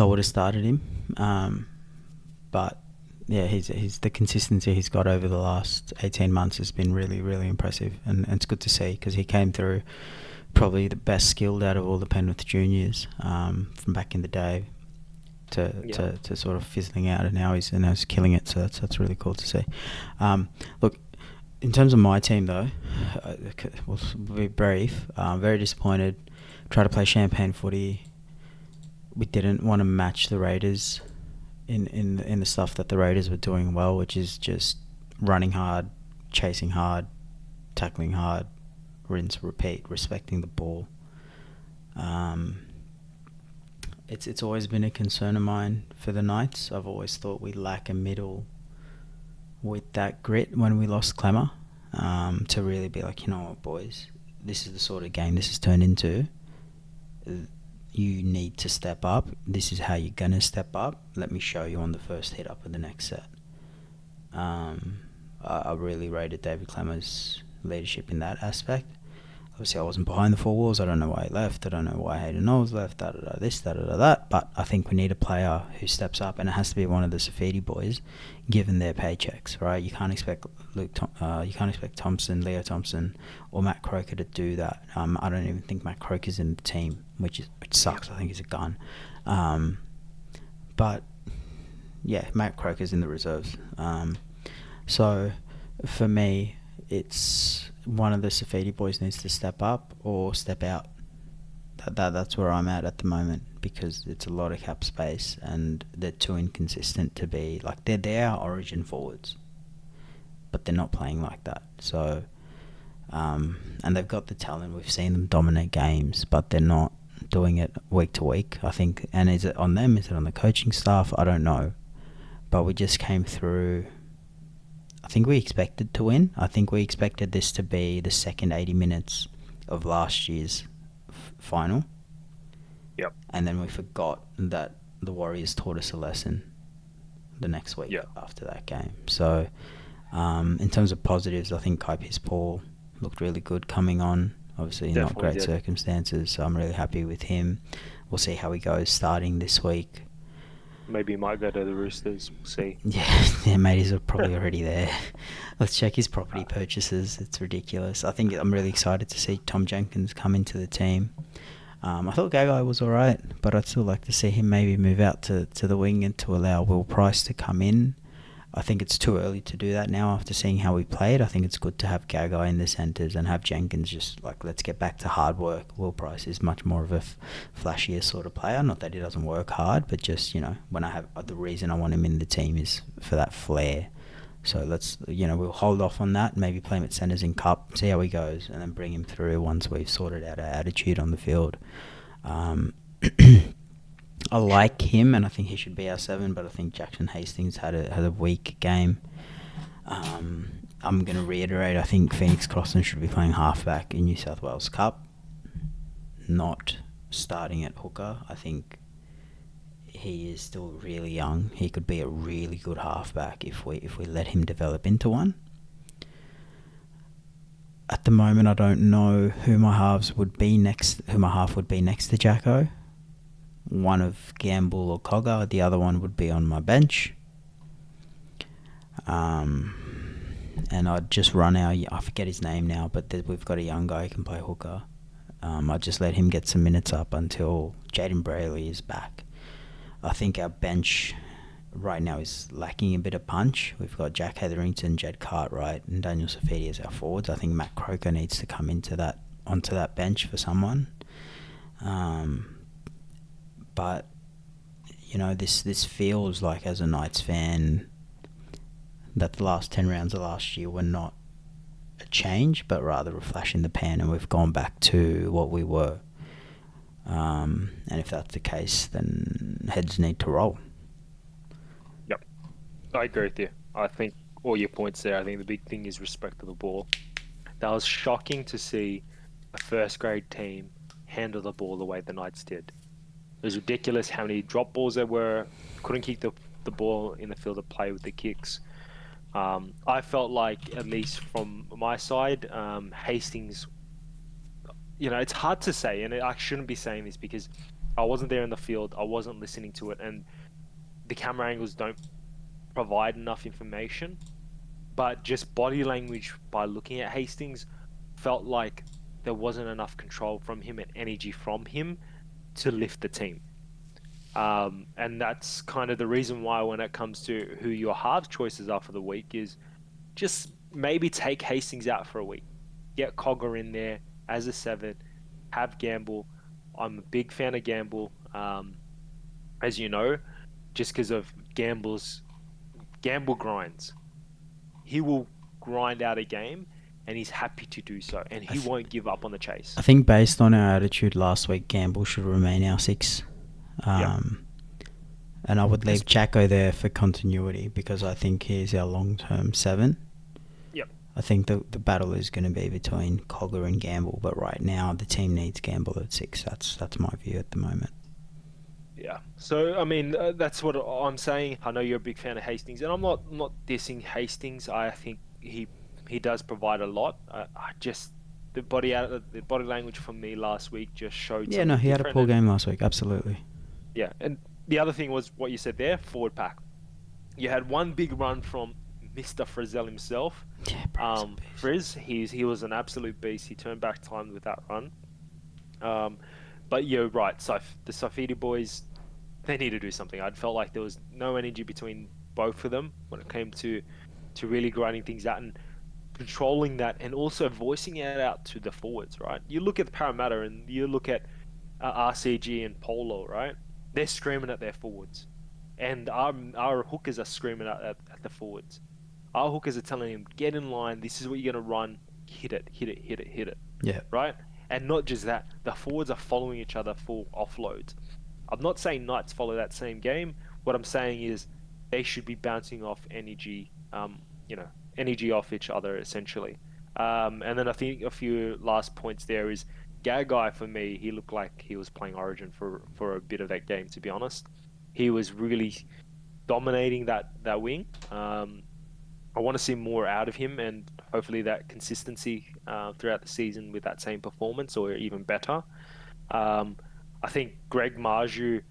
would have started him. But yeah, he's the consistency he's got over the last 18 months has been really, really impressive, and it's good to see because he came through probably the best skilled out of all the Penrith juniors from back in the day to sort of fizzling out, and now he's killing it. So that's really cool to see. Look, in terms of my team though, we'll be brief. Very disappointed. Tried to play champagne footy. We didn't want to match the Raiders in the stuff that the Raiders were doing well, which is just running hard, chasing hard, tackling hard, rinse, repeat, respecting the ball. It's always been a concern of mine for the Knights. I've always thought we lack a middle with that grit when we lost Clemmer, to really be like, you know what, boys, this is the sort of game this has turned into. You need to step up. This is how you're going to step up. Let me show you on the first hit up of the next set. I really rated David Clemmer's leadership in that aspect. Obviously, I wasn't behind the four walls. I don't know why he left. I don't know why Hayden Knowles left. This, that. But I think we need a player who steps up, and it has to be one of the Safidi boys, given their paychecks, right? You can't expect you can't expect Thompson, Leo Thompson, or Matt Croker to do that. I don't even think Matt Croker's in the team, which sucks. I think he's a gun. But yeah, Matt Croker's in the reserves. So for me, it's one of the Safidi boys needs to step up or step out. That's where I'm at the moment, because it's a lot of cap space and they're too inconsistent to be like, they're our origin forwards, but they're not playing like that. So and they've got the talent. We've seen them dominate games, but they're not doing it week to week, I think. And is it on them? Is it on the coaching staff? I don't know. But we just came through. I think we expected to win. I think we expected this to be the second 80 minutes of last year's final. Yep. And then we forgot that the Warriors taught us a lesson the next week after that game. So in terms of positives, I think Kai Piss-Paul looked really good coming on. Obviously not great circumstances, so I'm really happy with him. We'll see how he goes starting this week. Maybe he might go to the Roosters. We'll see. Yeah, mate, he's probably already there. Let's check his property purchases. It's ridiculous. I think I'm really excited to see Tom Jenkins come into the team. I thought Gagai was alright, but I'd still like to see him maybe move out to the wing and to allow Will Price to come in. I think it's too early to do that now after seeing how we played. I think it's good to have Gagai in the centres and have Jenkins just like, let's get back to hard work. Will Price is much more of a flashier sort of player. Not that he doesn't work hard, but just, when I have the reason I want him in the team is for that flair. So let's, we'll hold off on that, maybe play him at centres in Cup, see how he goes, and then bring him through once we've sorted out our attitude on the field. I like him, and I think he should be our 7, but I think Jackson Hastings had a weak game. I'm going to reiterate, I think Phoenix Crossan should be playing halfback in New South Wales Cup, not starting at hooker. I think he is still really young. He could be a really good halfback if we let him develop into one. At the moment, I don't know who my half would be next to Jacko. One of Gamble or Cogger, the other one would be on my bench. And I'd just run I forget his name now, but we've got a young guy who can play hooker. I'd just let him get some minutes up until Jaden Brayley is back. I think our bench right now is lacking a bit of punch. We've got Jack Hetherington, Jed Cartwright, and Daniel Safidi as our forwards. I think Matt Croker needs to come onto that bench for someone. But this feels like, as a Knights fan, that the last 10 rounds of last year were not a change, but rather a flash in the pan, and we've gone back to what we were. And if that's the case, then heads need to roll. Yep, I agree with you. I think all your points there. I think the big thing is respect for the ball. That was shocking to see a first grade team handle the ball the way the Knights did. It was ridiculous how many drop balls there were. Couldn't keep the ball in the field of play with the kicks. I felt like, at least from my side, Hastings, it's hard to say, and I shouldn't be saying this because I wasn't there in the field, I wasn't listening to it, and the camera angles don't provide enough information. But just body language by looking at Hastings felt like there wasn't enough control from him and energy from him to lift the team. And that's kind of the reason why, when it comes to who your halves choices are for the week, is just maybe take Hastings out for a week. Get Cogger in there as a 7. Have Gamble. I'm a big fan of Gamble, as you know, just because of Gamble grinds. He will grind out a game, and he's happy to do so, and he won't give up on the chase. I think based on our attitude last week, Gamble should remain our 6. And I would leave Jacko there for continuity because I think he's our long-term 7. Yep. I think the battle is going to be between Cogger and Gamble, but right now the team needs Gamble at 6. That's my view at the moment. Yeah. So I mean, that's what I'm saying. I know you're a big fan of Hastings, and I'm not dissing Hastings. I think he does provide a lot. I just the body language from me last week just showed Yeah, no, something he had a different. poor game last week. Absolutely. Yeah, and the other thing was what you said there, forward pack. You had one big run from Mr. Frizzell himself. Yeah, bro, Frizz, he was an absolute beast. He turned back time with that run. But you're right. So the Safidi boys, they need to do something. I felt like there was no energy between both of them when it came to really grinding things out and controlling that, and also voicing it out to the forwards. Right? You look at the Parramatta and you look at RCG and Polo. Right? They're screaming at their forwards, and our hookers are screaming at the forwards. Our hookers are telling him, get in line. This is what you're gonna run. Hit it, hit it, hit it, hit it. Yeah. Right? And not just that, the forwards are following each other for offloads. I'm not saying Knights follow that same game. What I'm saying is they should be bouncing off energy, energy off each other essentially. And then I think a few last points there is Gagai for me. He looked like he was playing Origin for a bit of that game. To be honest, he was really dominating that wing. I want to see more out of him, and hopefully that consistency throughout the season with that same performance or even better. I think Greg Marju,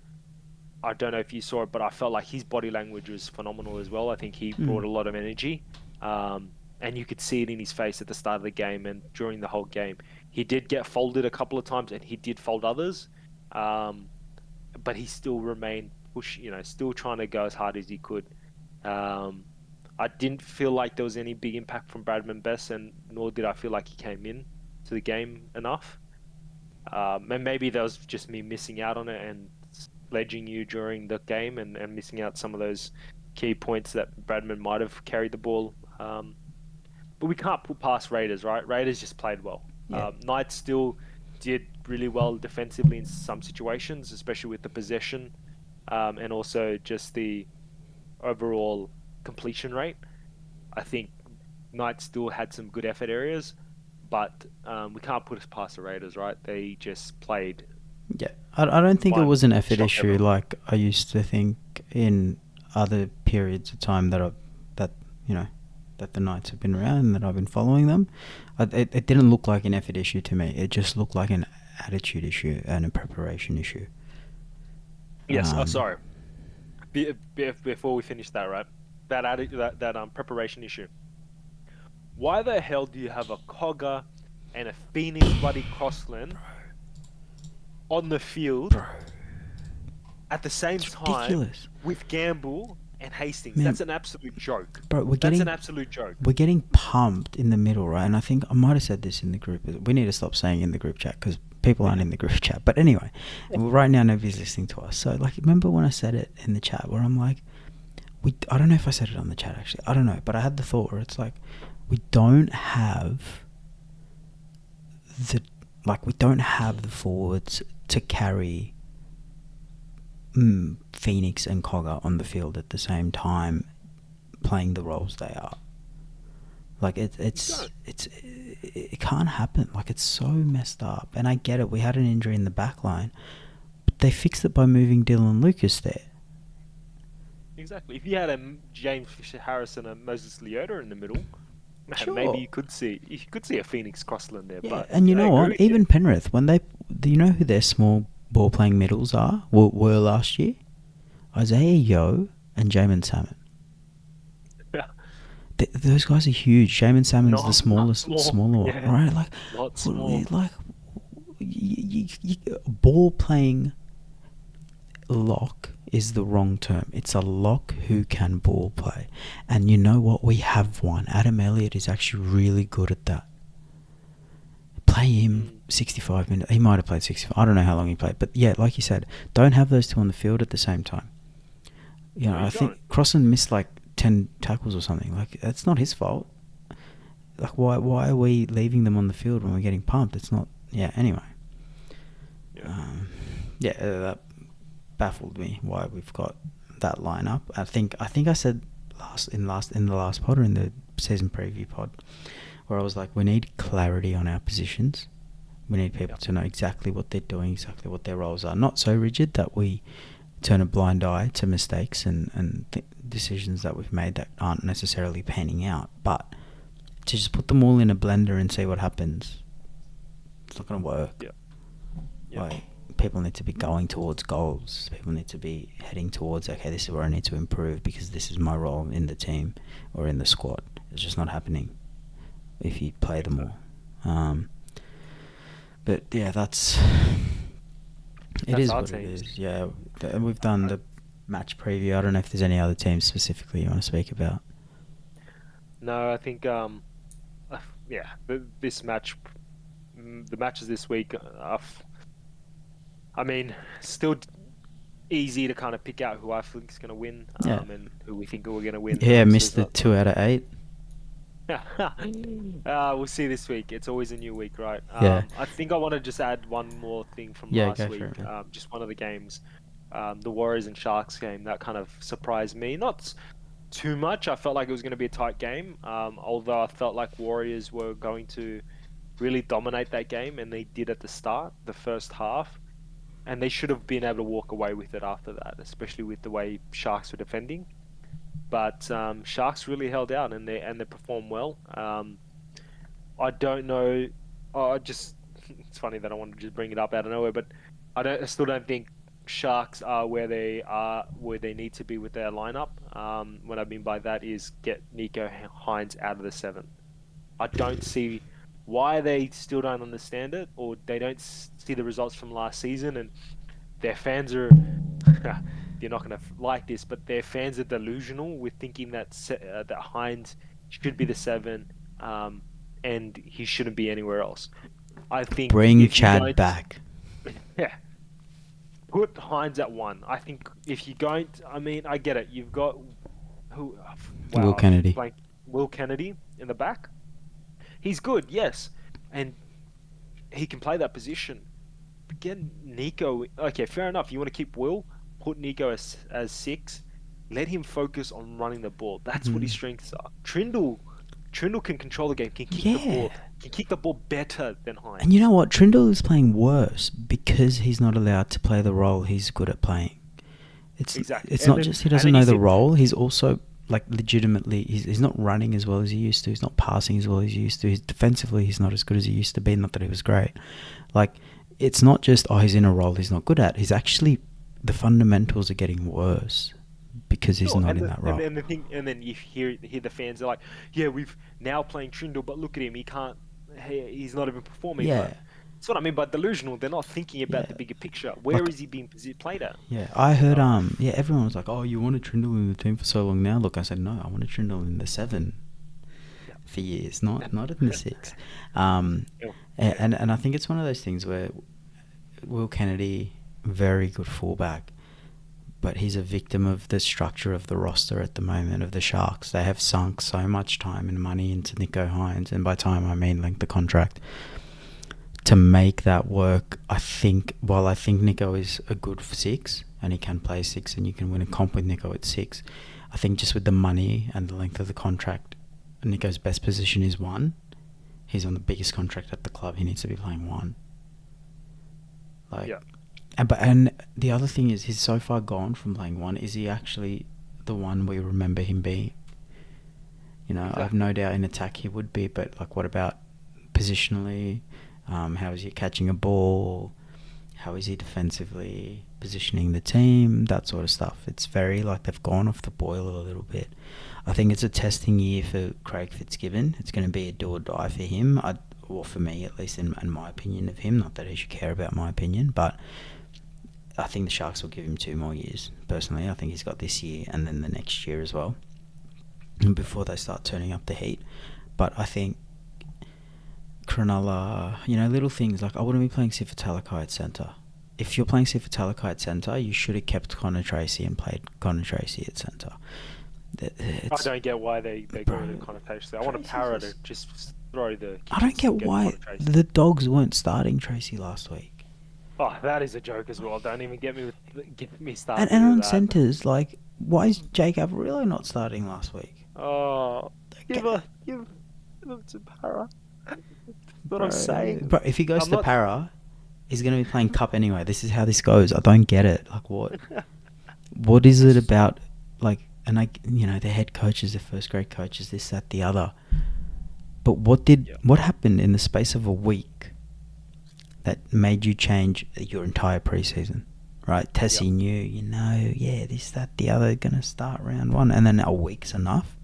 I don't know if you saw it, but I felt like his body language was phenomenal as well. I think he brought a lot of energy, and you could see it in his face at the start of the game and during the whole game. He did get folded a couple of times, and he did fold others, but he still remained still trying to go as hard as he could. I didn't feel like there was any big impact from Bradman Best, and nor did I feel like he came in to the game enough. And maybe that was just me missing out on it and sledging you during the game and missing out some of those key points that Bradman might have carried the ball. But we can't put past Raiders, right? Raiders just played well. Yeah. Knights still did really well defensively in some situations, especially with the possession, and also just the overall completion rate. I think Knights still had some good effort areas, but we can't put us past the Raiders, right? They just played. Yeah, I don't think it was an effort shock issue everyone. like I used to think in other periods of time that the Knights have been around and that I've been following them. It didn't look like an effort issue to me. It just looked like an attitude issue and a preparation issue. Yes. Sorry. Before we finish that, right? That preparation issue. Why the hell do you have a Cogger and a Phoenix bloody Crossland on the field at the same time ridiculous. with Gamble and Hastings? Man, that's an absolute joke. Bro, That's an absolute joke. We're getting pumped in the middle, right? And I think I might have said this in the group. We need to stop saying in the group chat because people aren't in the group chat. But anyway, right now nobody's listening to us. So, like, remember when I said it in the chat where I'm like, I don't know if I said it on the chat actually. I don't know, but I had the thought where it's like, we don't have the forwards to carry Phoenix and Cogger on the field at the same time, playing the roles they are. Like it can't happen. Like it's so messed up. And I get it. We had an injury in the back line, but they fixed it by moving Dylan Lucas there. Exactly. If you had a James Fisher-Harris and a Moses Leota in the middle, Sure. maybe you could see a Phoenix Crossland there. Yeah, But and you know what? Even you. Penrith, when you know who their small ball playing middles were last year? Isaiah Yeo and Jamin Salmon. Yeah. Those guys are huge. Jamin Salmon's Not the smallest, small. smaller one, Yeah. right? Like, Not small. Like, ball playing lock is the wrong term. It's a lock who can ball play. And you know what? We have one. Adam Elliott is actually really good at that. Play him 65 minutes. He might have played 65. I don't know how long he played. But yeah, like you said, don't have those two on the field at the same time. You know, I think Crossland missed like 10 tackles or something. Like, that's not his fault. Like, why are we leaving them on the field when we're getting pumped? It's not... Yeah, anyway. Yeah. That baffled me why we've got that lineup. I think I said in the last pod or in the season preview pod, where I was like, we need clarity on our positions. We need people to know exactly what they're doing, exactly what their roles are. Not so rigid that we turn a blind eye to mistakes and decisions that we've made that aren't necessarily panning out, but to just put them all in a blender and see what happens. It's not going to work. Yeah. Like, people need to be going towards goals. People need to be heading towards, okay, this is where I need to improve because this is my role in the team or in the squad. It's just not happening if you play them all. But yeah, that's it is what it is. Yeah, we've done the match preview. I don't know if there's any other teams specifically you want to speak about. No, I think yeah, this match, the matches this week, I mean, still easy to kind of pick out who I think is going to win, and who we think we're going to win. Yeah, missed the 2 out of 8. We'll see this week. It's always a new week, right? Yeah. I think I want to just add one more thing from Yeah, last go week. for it, Just one of the games, the Warriors and Sharks game, that kind of surprised me. Not too much. I felt like it was going to be a tight game, although I felt like Warriors were going to really dominate that game, and they did at the start, the first half, and they should have been able to walk away with it after that, especially with the way Sharks were defending. But Sharks really held out, and they performed well. I don't know. It's funny that I want to just bring it up out of nowhere, but I still don't think Sharks are where they need to be with their lineup. What I mean by that is get Nico Hines out of the 7. I don't see why they still don't understand it, or they don't see the results from last season, and their fans are. You're not going to like this, but their fans are delusional with thinking that that Hines should be the 7, and he shouldn't be anywhere else. I think bring Chad back. Yeah, put Hines at 1. I think if you're going to, I mean, I get it. You've got Will Kennedy. Will Kennedy in the back. He's good, yes, and he can play that position. But get Nico. Okay, fair enough. You want to keep Will? Put Nico as 6. Let him focus on running the ball. That's what his strengths are. Trindle can control the game. Can kick the ball. Can kick the ball better than Hines. And you know what? Trindle is playing worse because he's not allowed to play the role he's good at playing. Exactly. It's not just he doesn't know the role. He's also like legitimately he's not running as well as he used to. He's not passing as well as he used to. Defensively, he's not as good as he used to be. Not that he was great. Like, it's not just he's in a role he's not good at. He's actually, the fundamentals are getting worse because he's not in that role. And then you hear the fans are like, yeah, we've now playing Trindle, but look at him, he's not even performing. Yeah. But that's what I mean by delusional. They're not thinking about the bigger picture. Where is he being played at? Yeah, I heard everyone was like, oh, you wanted Trindle in the team for so long now. Look, I said no, I wanted Trindle in the 7 for years, not in the 6. And I think it's one of those things where Will Kennedy, very good fullback, but he's a victim of the structure of the roster at the moment of the Sharks. They have sunk so much time and money into Nico Hines, and by time I mean like the contract, to make that work. I think Nico is a good 6 and he can play 6 and you can win a comp with Nico at 6, I think just with the money and the length of the contract, Nico's best position is 1. He's on the biggest contract at the club. He needs to be playing 1. And the other thing is, he's so far gone from playing 1. Is he actually the one we remember him being? You know, exactly. I have no doubt in attack he would be, but like, what about positionally? How is he catching a ball? How is he defensively positioning the team? That sort of stuff. It's very like they've gone off the boil a little bit. I think it's a testing year for Craig Fitzgibbon. It's going to be a do or die for him, or for me at least, in my opinion of him. Not that he should care about my opinion, but I think the Sharks will give him 2 more years. Personally, I think he's got this year and then the next year as well, before they start turning up the heat. But I think Cronulla, little things like, I wouldn't be playing Sifa Talakai at centre. If you're playing Sifa Talakai at centre, you should have kept Connor Tracy and played Connor Tracy at centre. I don't get why they go with Connor Tracy. I want a Para to just throw the... I don't get why the Dogs weren't starting Tracy last week. Oh, that is a joke as well. Don't even get me started. And on centres, like, Why is Jake Averillo not starting last week? Oh, give Ga- a give him to Para. That's what I'm Bro, saying. bro, if he goes I'm to not. Para, he's going to be playing Cup anyway. This is how this goes. I don't get it. Like, what is it about, like, and the head coaches, the first grade coaches, this, that, the other. But Yeah, what happened in the space of a week that made you change your entire preseason? Right, yeah, Tessie knew, yeah, this, that, the other, gonna start round one, and then a week's enough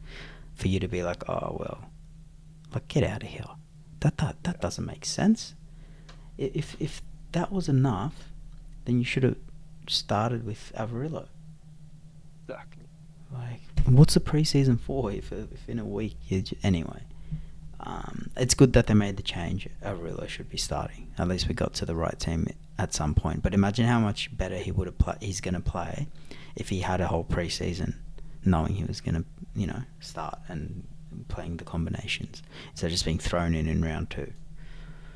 for you to be like, oh well, like, get out of here. That doesn't make sense. If that was enough, then you should have started with Avarillo. exactly. Like, what's the preseason for if in a week anyway? It's good that they made the change. Avarillo should be starting. At least we got to the right team at some point. But imagine how much better he would have he's going to play if he had a whole preseason knowing he was going to, start and playing the combinations instead of just being thrown in round two.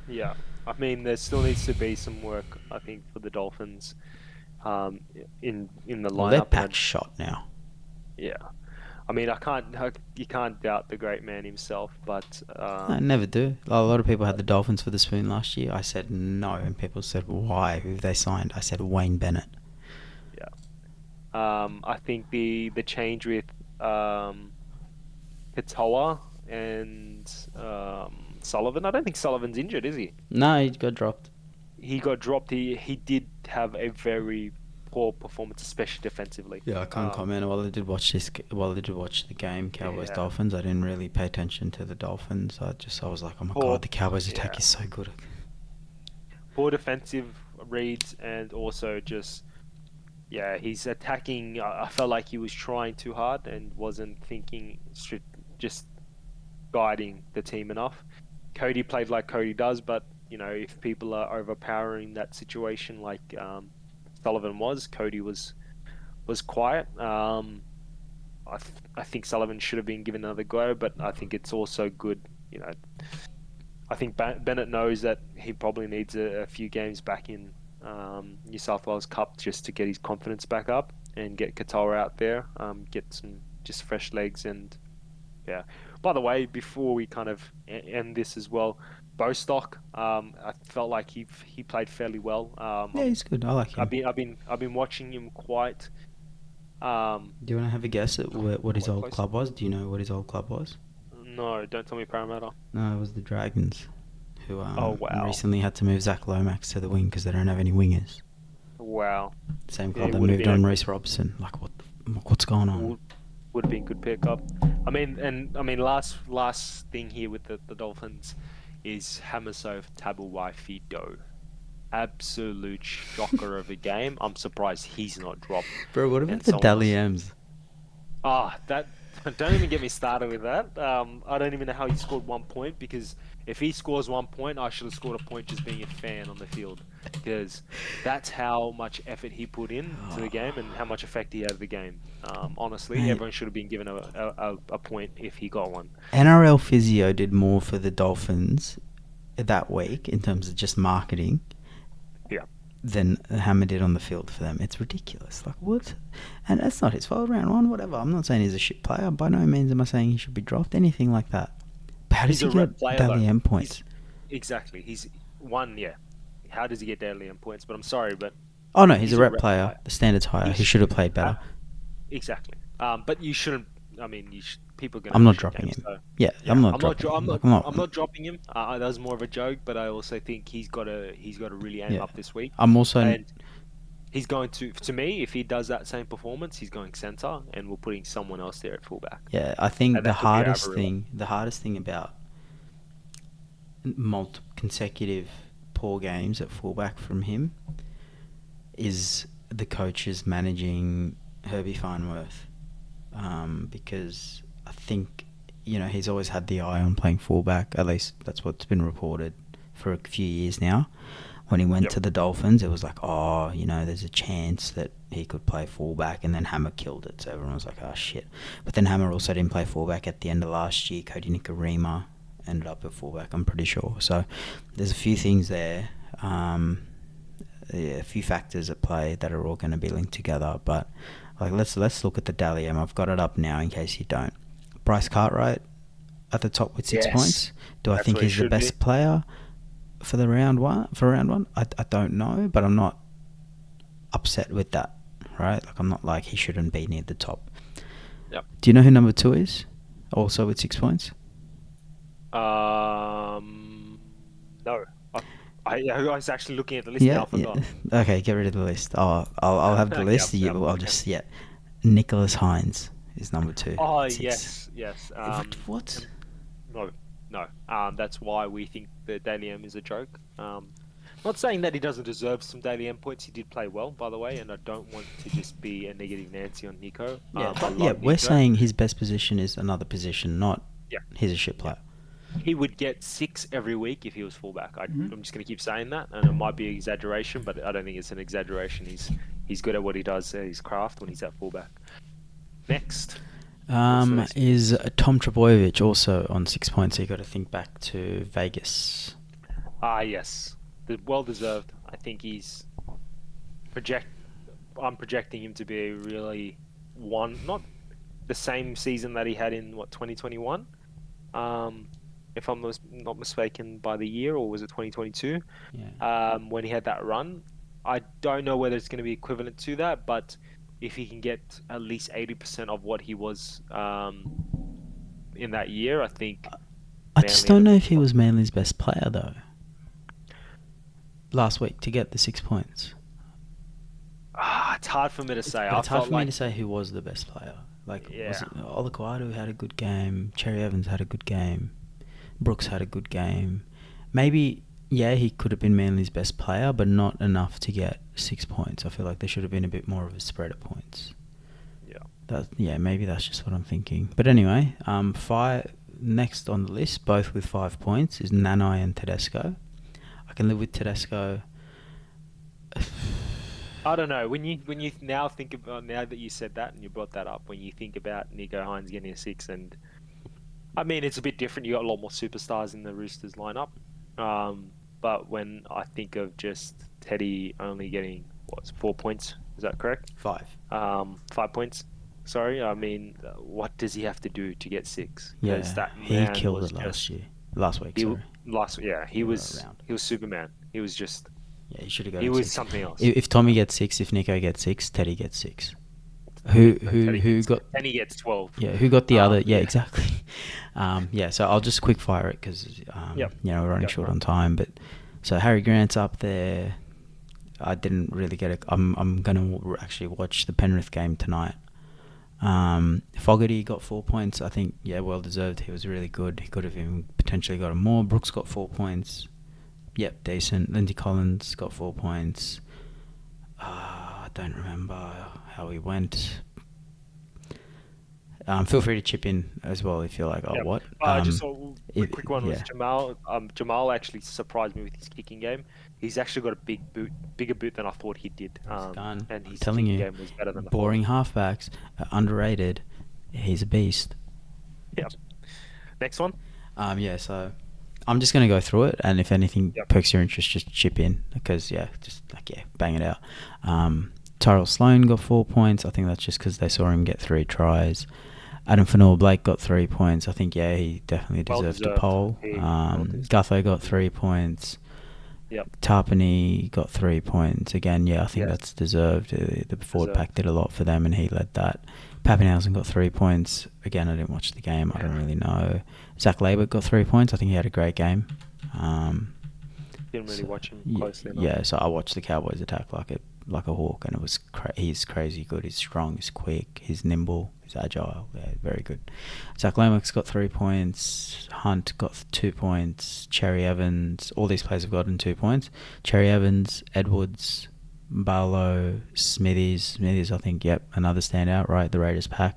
Yeah, I mean, there still needs to be some work, I think, for the Dolphins, in the Well, they're lineup, packed shot now. yeah. I mean, you can't doubt the great man himself, but I never do. A lot of people had the Dolphins for the spoon last year. I said no, and people said why? Who have they signed? I said Wayne Bennett. yeah. I think the change with Katoa and Sullivan. I don't think Sullivan's injured, is he? No, he got dropped. He got dropped. He did have a very poor performance, especially defensively. Yeah, I can't comment. While I did watch the game, Cowboys Yeah, Dolphins, I didn't really pay attention to the Dolphins. I was like, oh my poor. god, the Cowboys attack Yeah, is so good. poor defensive reads, and also just yeah, he's attacking. I felt like he was trying too hard and wasn't thinking, just guiding the team enough. Cody played like Cody does, but if people are overpowering that situation like Sullivan was, Cody was quiet. I think Sullivan should have been given another go, but I think it's also good. I think Bennett knows that he probably needs a few games back in New South Wales Cup just to get his confidence back up and get Katoa out there, get some just fresh legs and yeah. By the way, before we kind of end this as well, Bostock, I felt like he played fairly well. Yeah, he's good. I like him. I've been watching him quite Do you want to have a guess at what his quite old closely. club was? Do you know what his old club was? No, don't tell me Parramatta. No, it was the Dragons, who Oh wow, recently had to move Zach Lomax to the wing because they don't have any wingers. wow. Same Yeah, club it that would have moved been on Reece Robson. Like, what's going on? would have been good pickup. I mean, last thing here with the Dolphins is Hamasov Tabuai-Fidow. Absolute shocker of a game. I'm surprised he's not dropped Bro, what and about the someone Dally else. M's? That don't even get me started with that. I don't even know how he scored 1 point because if he scores 1 point, I should have scored a point just being a fan on the field because that's how much effort he put in to the game and how much effect he had of the game. Honestly, Mate, everyone should have been given a point if he got one. NRL Physio did more for the Dolphins that week in terms of just marketing Yeah, than Hammer did on the field for them. It's ridiculous. Like, what? And that's not his fault. Round one, whatever. I'm not saying he's a shit player. By no means am I saying he should be dropped. Anything like that. But how does he's he a rep get player though. Dally M He's points? exactly he's one. Yeah, how does he get daily M points? But I'm sorry, but Oh no, he's a he's a rep rep player. player. The standard's higher. He He's should have played uh, better. exactly. But you shouldn't. I mean, people are gonna I'm not have shit dropping games. him. So Yeah, I'm yeah, not dropping him. Like, I'm not dropping him. That was more of a joke, but I also think he's got to really aim Yeah, up this week. I'm also. And he's going to me if he does that same performance, he's going center, and we're putting someone else there at fullback, Yeah, I think and that could be Averillo. the hardest thing about consecutive poor games at fullback from him is the coaches managing Herbie Farnworth, because I think he's always had the eye on playing fullback. At least that's what's been reported for a few years now. When he went Yep. to the Dolphins, it was like, oh, there's a chance that he could play fullback, and then Hammer killed it. So everyone was like, oh shit. But then Hammer also didn't play fullback at the end of last year. Cody Nikarima ended up at fullback, I'm pretty sure. So there's a few things there. a few factors at play that are all going to be linked together. But like let's look at the Dally M. I've got it up now in case you don't. Bryce Cartwright at the top with 6 Yes, points. Do I that's think where he he's the should be. best player for the round one? For round one, I don't know, but I'm not upset with that. Right? Like I'm not like he shouldn't be near the top. Yep. Do you know who number 2 is? Also with 6 points. No. I was actually looking at the list now. Yeah, I forgot. yeah. Okay, get rid of the list. I'll have the Okay, list. I'll just Nicholas Hines is number 2. Oh, 6. yes. What? No. That's why we think the Daily M is a joke. Not saying that he doesn't deserve some Daily M points. He did play well, by the way, and I don't want to just be a negative Nancy on Nico. Yeah, I but love we're Nico. saying his best position is another position, not Yeah. he's a shit player. He would get 6 every week if he was fullback. Mm-hmm. I'm just going to keep saying that, and it might be an exaggeration, but I don't think it's an exaggeration. He's good at what he does, his craft when he's at fullback. Next. Is Tom Trebojevic also on 6 points? So you got to think back to Vegas. Yes, well deserved. I think he's I'm projecting him to be really not the same season that he had in 2021. If I'm not mistaken by the year, or was it 2022? Yeah. When he had that run, I don't know whether it's going to be equivalent to that, but if he can get at least 80% of what he was in that year, I think. I just don't know if he was Manly's best player though. Last week to get the 6 points. It's hard for me to say. It's hard for me to say who was the best player. Like, Yeah. was it Olaquadu had a good game, Cherry Evans had a good game, Brooks had a good game. Maybe, yeah, he could have been Manly's best player, but not enough to get 6 points. I feel like there should have been a bit more of a spread of points. Yeah. Maybe that's just what I'm thinking. But anyway, next on the list, both with 5 points, is Nanai and Tedesco. I can live with Tedesco. I don't know. When you now think about, now that you said that and you brought that up, when you think about Nico Hines getting a 6, and I mean it's a bit different. You got a lot more superstars in the Roosters lineup, but when I think of just Teddy only getting 4 points, is that correct? 5. 5 points. Sorry, I mean, what does he have to do to get 6? Yeah, that he killed it last week. He was Superman. He was just. Yeah, he should have got. He was 6. something else. If Tommy gets 6, if Nico gets 6, Teddy gets 6. Who got? And he gets 12. Yeah, who got the other? Yeah, exactly. So I'll just quick fire it because we're running short on time. But so Harry Grant's up there. I didn't really get it. I'm gonna actually watch the Penrith game tonight. Fogarty got 4 points. I think well deserved. He was really good. He could have even potentially got more. Brooks got 4 points. Yep, decent. Lindsay Collins got 4 points. I don't remember how he went. Feel free to chip in as well if you're like, what? Just a quick one was Jamal. Jamal actually surprised me with his kicking game. He's actually got a bigger boot than I thought he did. And his kicking game was better than boring halfbacks, underrated. He's a beast. Yeah. Next one. So I'm just going to go through it, and if anything perks your interest, just chip in, because, bang it out. Tyrell Sloan got 4 points. I think that's just because they saw him get 3 tries. Adam Fanua-Blake got 3 points. I think, he definitely deserved a poll. Gutho got 3 points. Yep. Tarpany got 3 points. Again, I think that's deserved. The forward pack did a lot for them, and he led that. Pappenhausen got 3 points. Again, I didn't watch the game. I don't really know. Zach Labour got 3 points. I think he had a great game. Didn't really watch him closely enough. Yeah, so I watched the Cowboys attack like a hawk, and it was he's crazy good. He's strong. He's quick. He's nimble. He's agile. Yeah, very good. Zach Lomax got 3 points. Hunt got 2 points. Cherry Evans. All these players have gotten 2 points. Cherry Evans, Edwards, Barlow, Smithies, I think, another standout, right? The Raiders pack.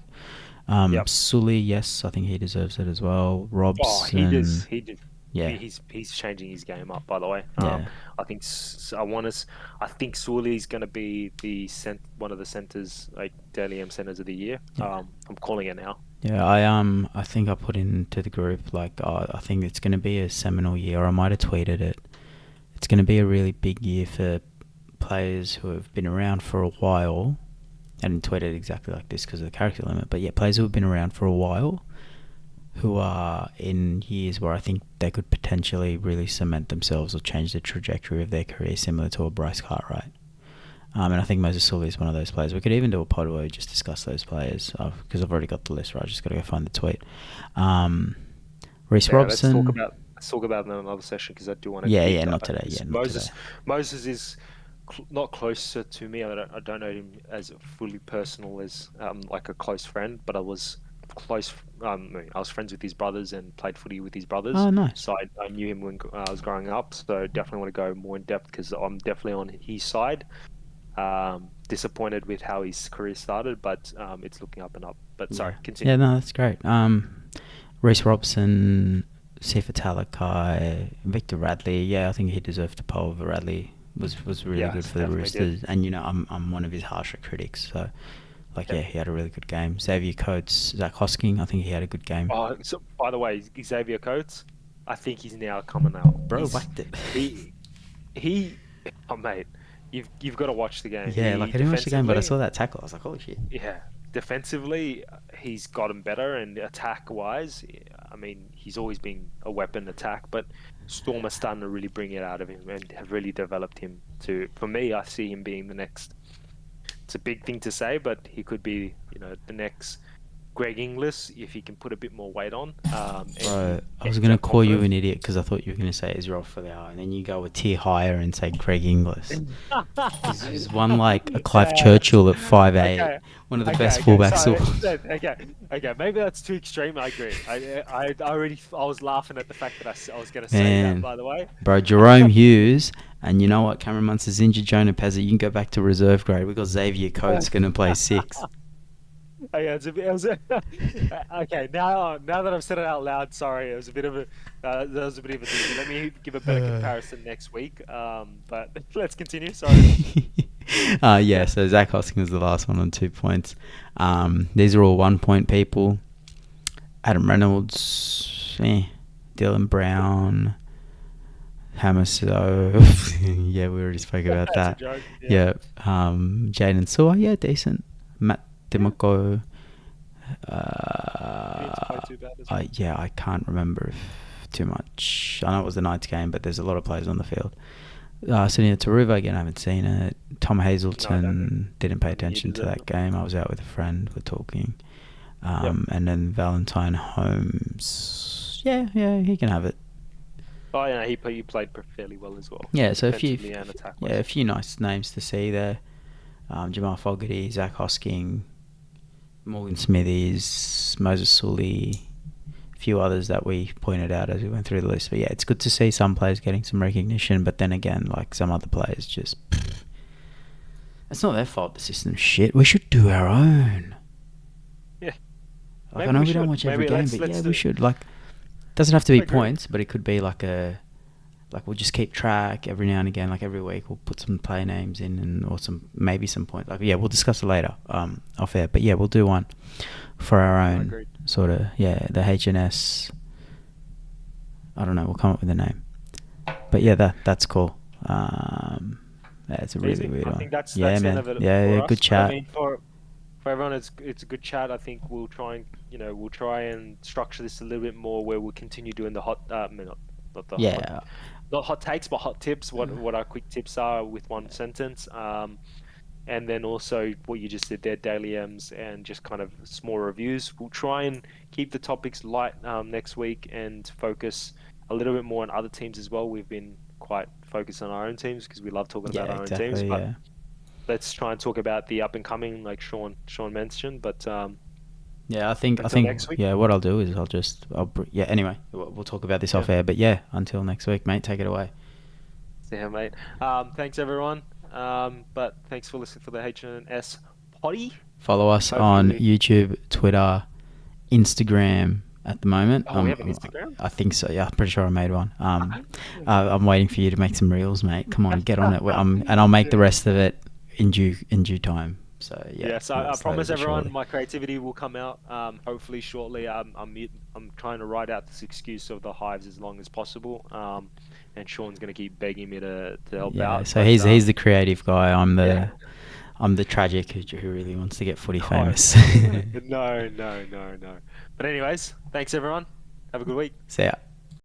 Sully, yes, I think he deserves it as well. Robson. He did. Yeah, he's changing his game up. By the way, I think Sully's going to be one of the centers, like Daily M centers of the year. I'm calling it now. Yeah, I think I put into the group I think it's going to be a seminal year. I might have tweeted it. It's going to be a really big year for players who have been around for a while. I didn't tweet it exactly like this because of the character limit, but yeah, players who have been around for a while, who are in years where I think they could potentially really cement themselves or change the trajectory of their career, similar to a Bryce Cartwright. And I think Moses Sully is one of those players. We could even do a pod where we just discuss those players, because I've already got the list, right? I just got to go find the tweet. Reece Robson. Let's talk about that in another session because I do want to. Yeah, not today. Yeah, Moses is not closer to me. I don't know him as fully personal as like a close friend, but I was close. I was friends with his brothers and played footy with his brothers. Oh, nice. So I knew him when I was growing up. So definitely want to go more in depth because I'm definitely on his side. Disappointed with how his career started, but it's looking up and up. But sorry, continue. Yeah, no, that's great. Reece Robson, Sifa Talakai, Victor Radley. Yeah, I think he deserved the pole over Radley. Was really good for the Roosters. And I'm one of his harsher critics. So, he had a really good game. Xavier Coates, Zach Hosking. I think he had a good game. Oh, so by the way, Xavier Coates, I think he's now coming out. Bro, whacked it. Mate. You've got to watch the game. Yeah, I didn't watch the game, but I saw that tackle. I was like, holy shit. Yeah, defensively, he's gotten better, and attack-wise, I mean, he's always been a weapon attack, but Storm are starting to really bring it out of him and have really developed him to. For me, I see him being the next. It's a big thing to say, but he could be, the next Greg Inglis if he can put a bit more weight on. Bro, I was going to call you an idiot because I thought you were going to say Israel Folau, and then you go a tier higher and say Greg Inglis. He's one like a Clive Churchill at 5'8", one of the best fullbacks. Okay, maybe that's too extreme. I agree. I was laughing at the fact that I was going to say that, by the way. Bro, Jerome Hughes, and you know what? Cameron Munster's injured, Jonah Pezza. You can go back to reserve grade. We got Xavier Coates going to play 6. Okay, now that I've said it out loud, sorry, it was a bit of a doozy. Let me give a better comparison next week. But let's continue. Sorry. So Zach Hosking was the last one on 2 points. These are all 1 point people. Adam Reynolds, Dylan Brown, Hamaso. Yeah, we already spoke about that. Yeah. Jaden Sewer, decent. Matt Timoko. I can't remember too much. I know it was the Knights game, but there's a lot of players on the field. Sunil Taruva, again, I haven't seen it. Tom Hazelton, didn't pay attention to that game. I was out with a friend, we're talking. And then Valentine Holmes. Yeah, he can have it. Oh, yeah, he played fairly well as well. Yeah, so a few nice names to see there. Jamal Fogarty, Zach Hosking, Morgan Smithies, Moses Sully, a few others that we pointed out as we went through the list. But yeah, it's good to see some players getting some recognition, but then again, like some other players just... It's not their fault the system's shit. We should do our own. Yeah. I know we don't watch every game, but yeah, we should. It doesn't have to be points, but it could be we'll just keep track every now and again, every week we'll put some player names in or maybe some points. We'll discuss it later off air. But yeah, we'll do one for our own sort of, the H&S. I don't know, we'll come up with a name. But yeah, that's cool. It's a really weird one. I think that's the end of it. Yeah, good chat. I mean, for everyone, it's a good chat. I think we'll try and structure this a little bit more where we'll continue doing the hot, not hot takes, but hot tips. What our quick tips are with one sentence, and then also what you just did there, daily M's, and just kind of small reviews. We'll try and keep the topics light next week and focus a little bit more on other teams as well. We've been quite focused on our own teams because we love talking about our own teams. But let's try and talk about the up and coming, like Sean mentioned. But I think what I'll do is anyway, we'll talk about this off air, but until next week, mate, take it away. Yeah, mate. Thanks everyone. But thanks for listening for the H&SPoddy. Follow us on YouTube, Twitter, Instagram at the moment. We have an Instagram? I think so, yeah. I'm pretty sure I made one. I'm waiting for you to make some reels, mate. Come on, get on it. And I'll make the rest of it in due time. So yeah, Yes, I slowly promise but everyone surely. my creativity will come out. Hopefully shortly. I'm trying to ride out this excuse of the hives as long as possible. And Sean's gonna keep begging me to help Yeah, out. so But he's the creative guy. yeah. I'm the tragic who really wants to get footy No, famous. no, no, no, no. But anyways, thanks everyone. Have a good week. So yeah.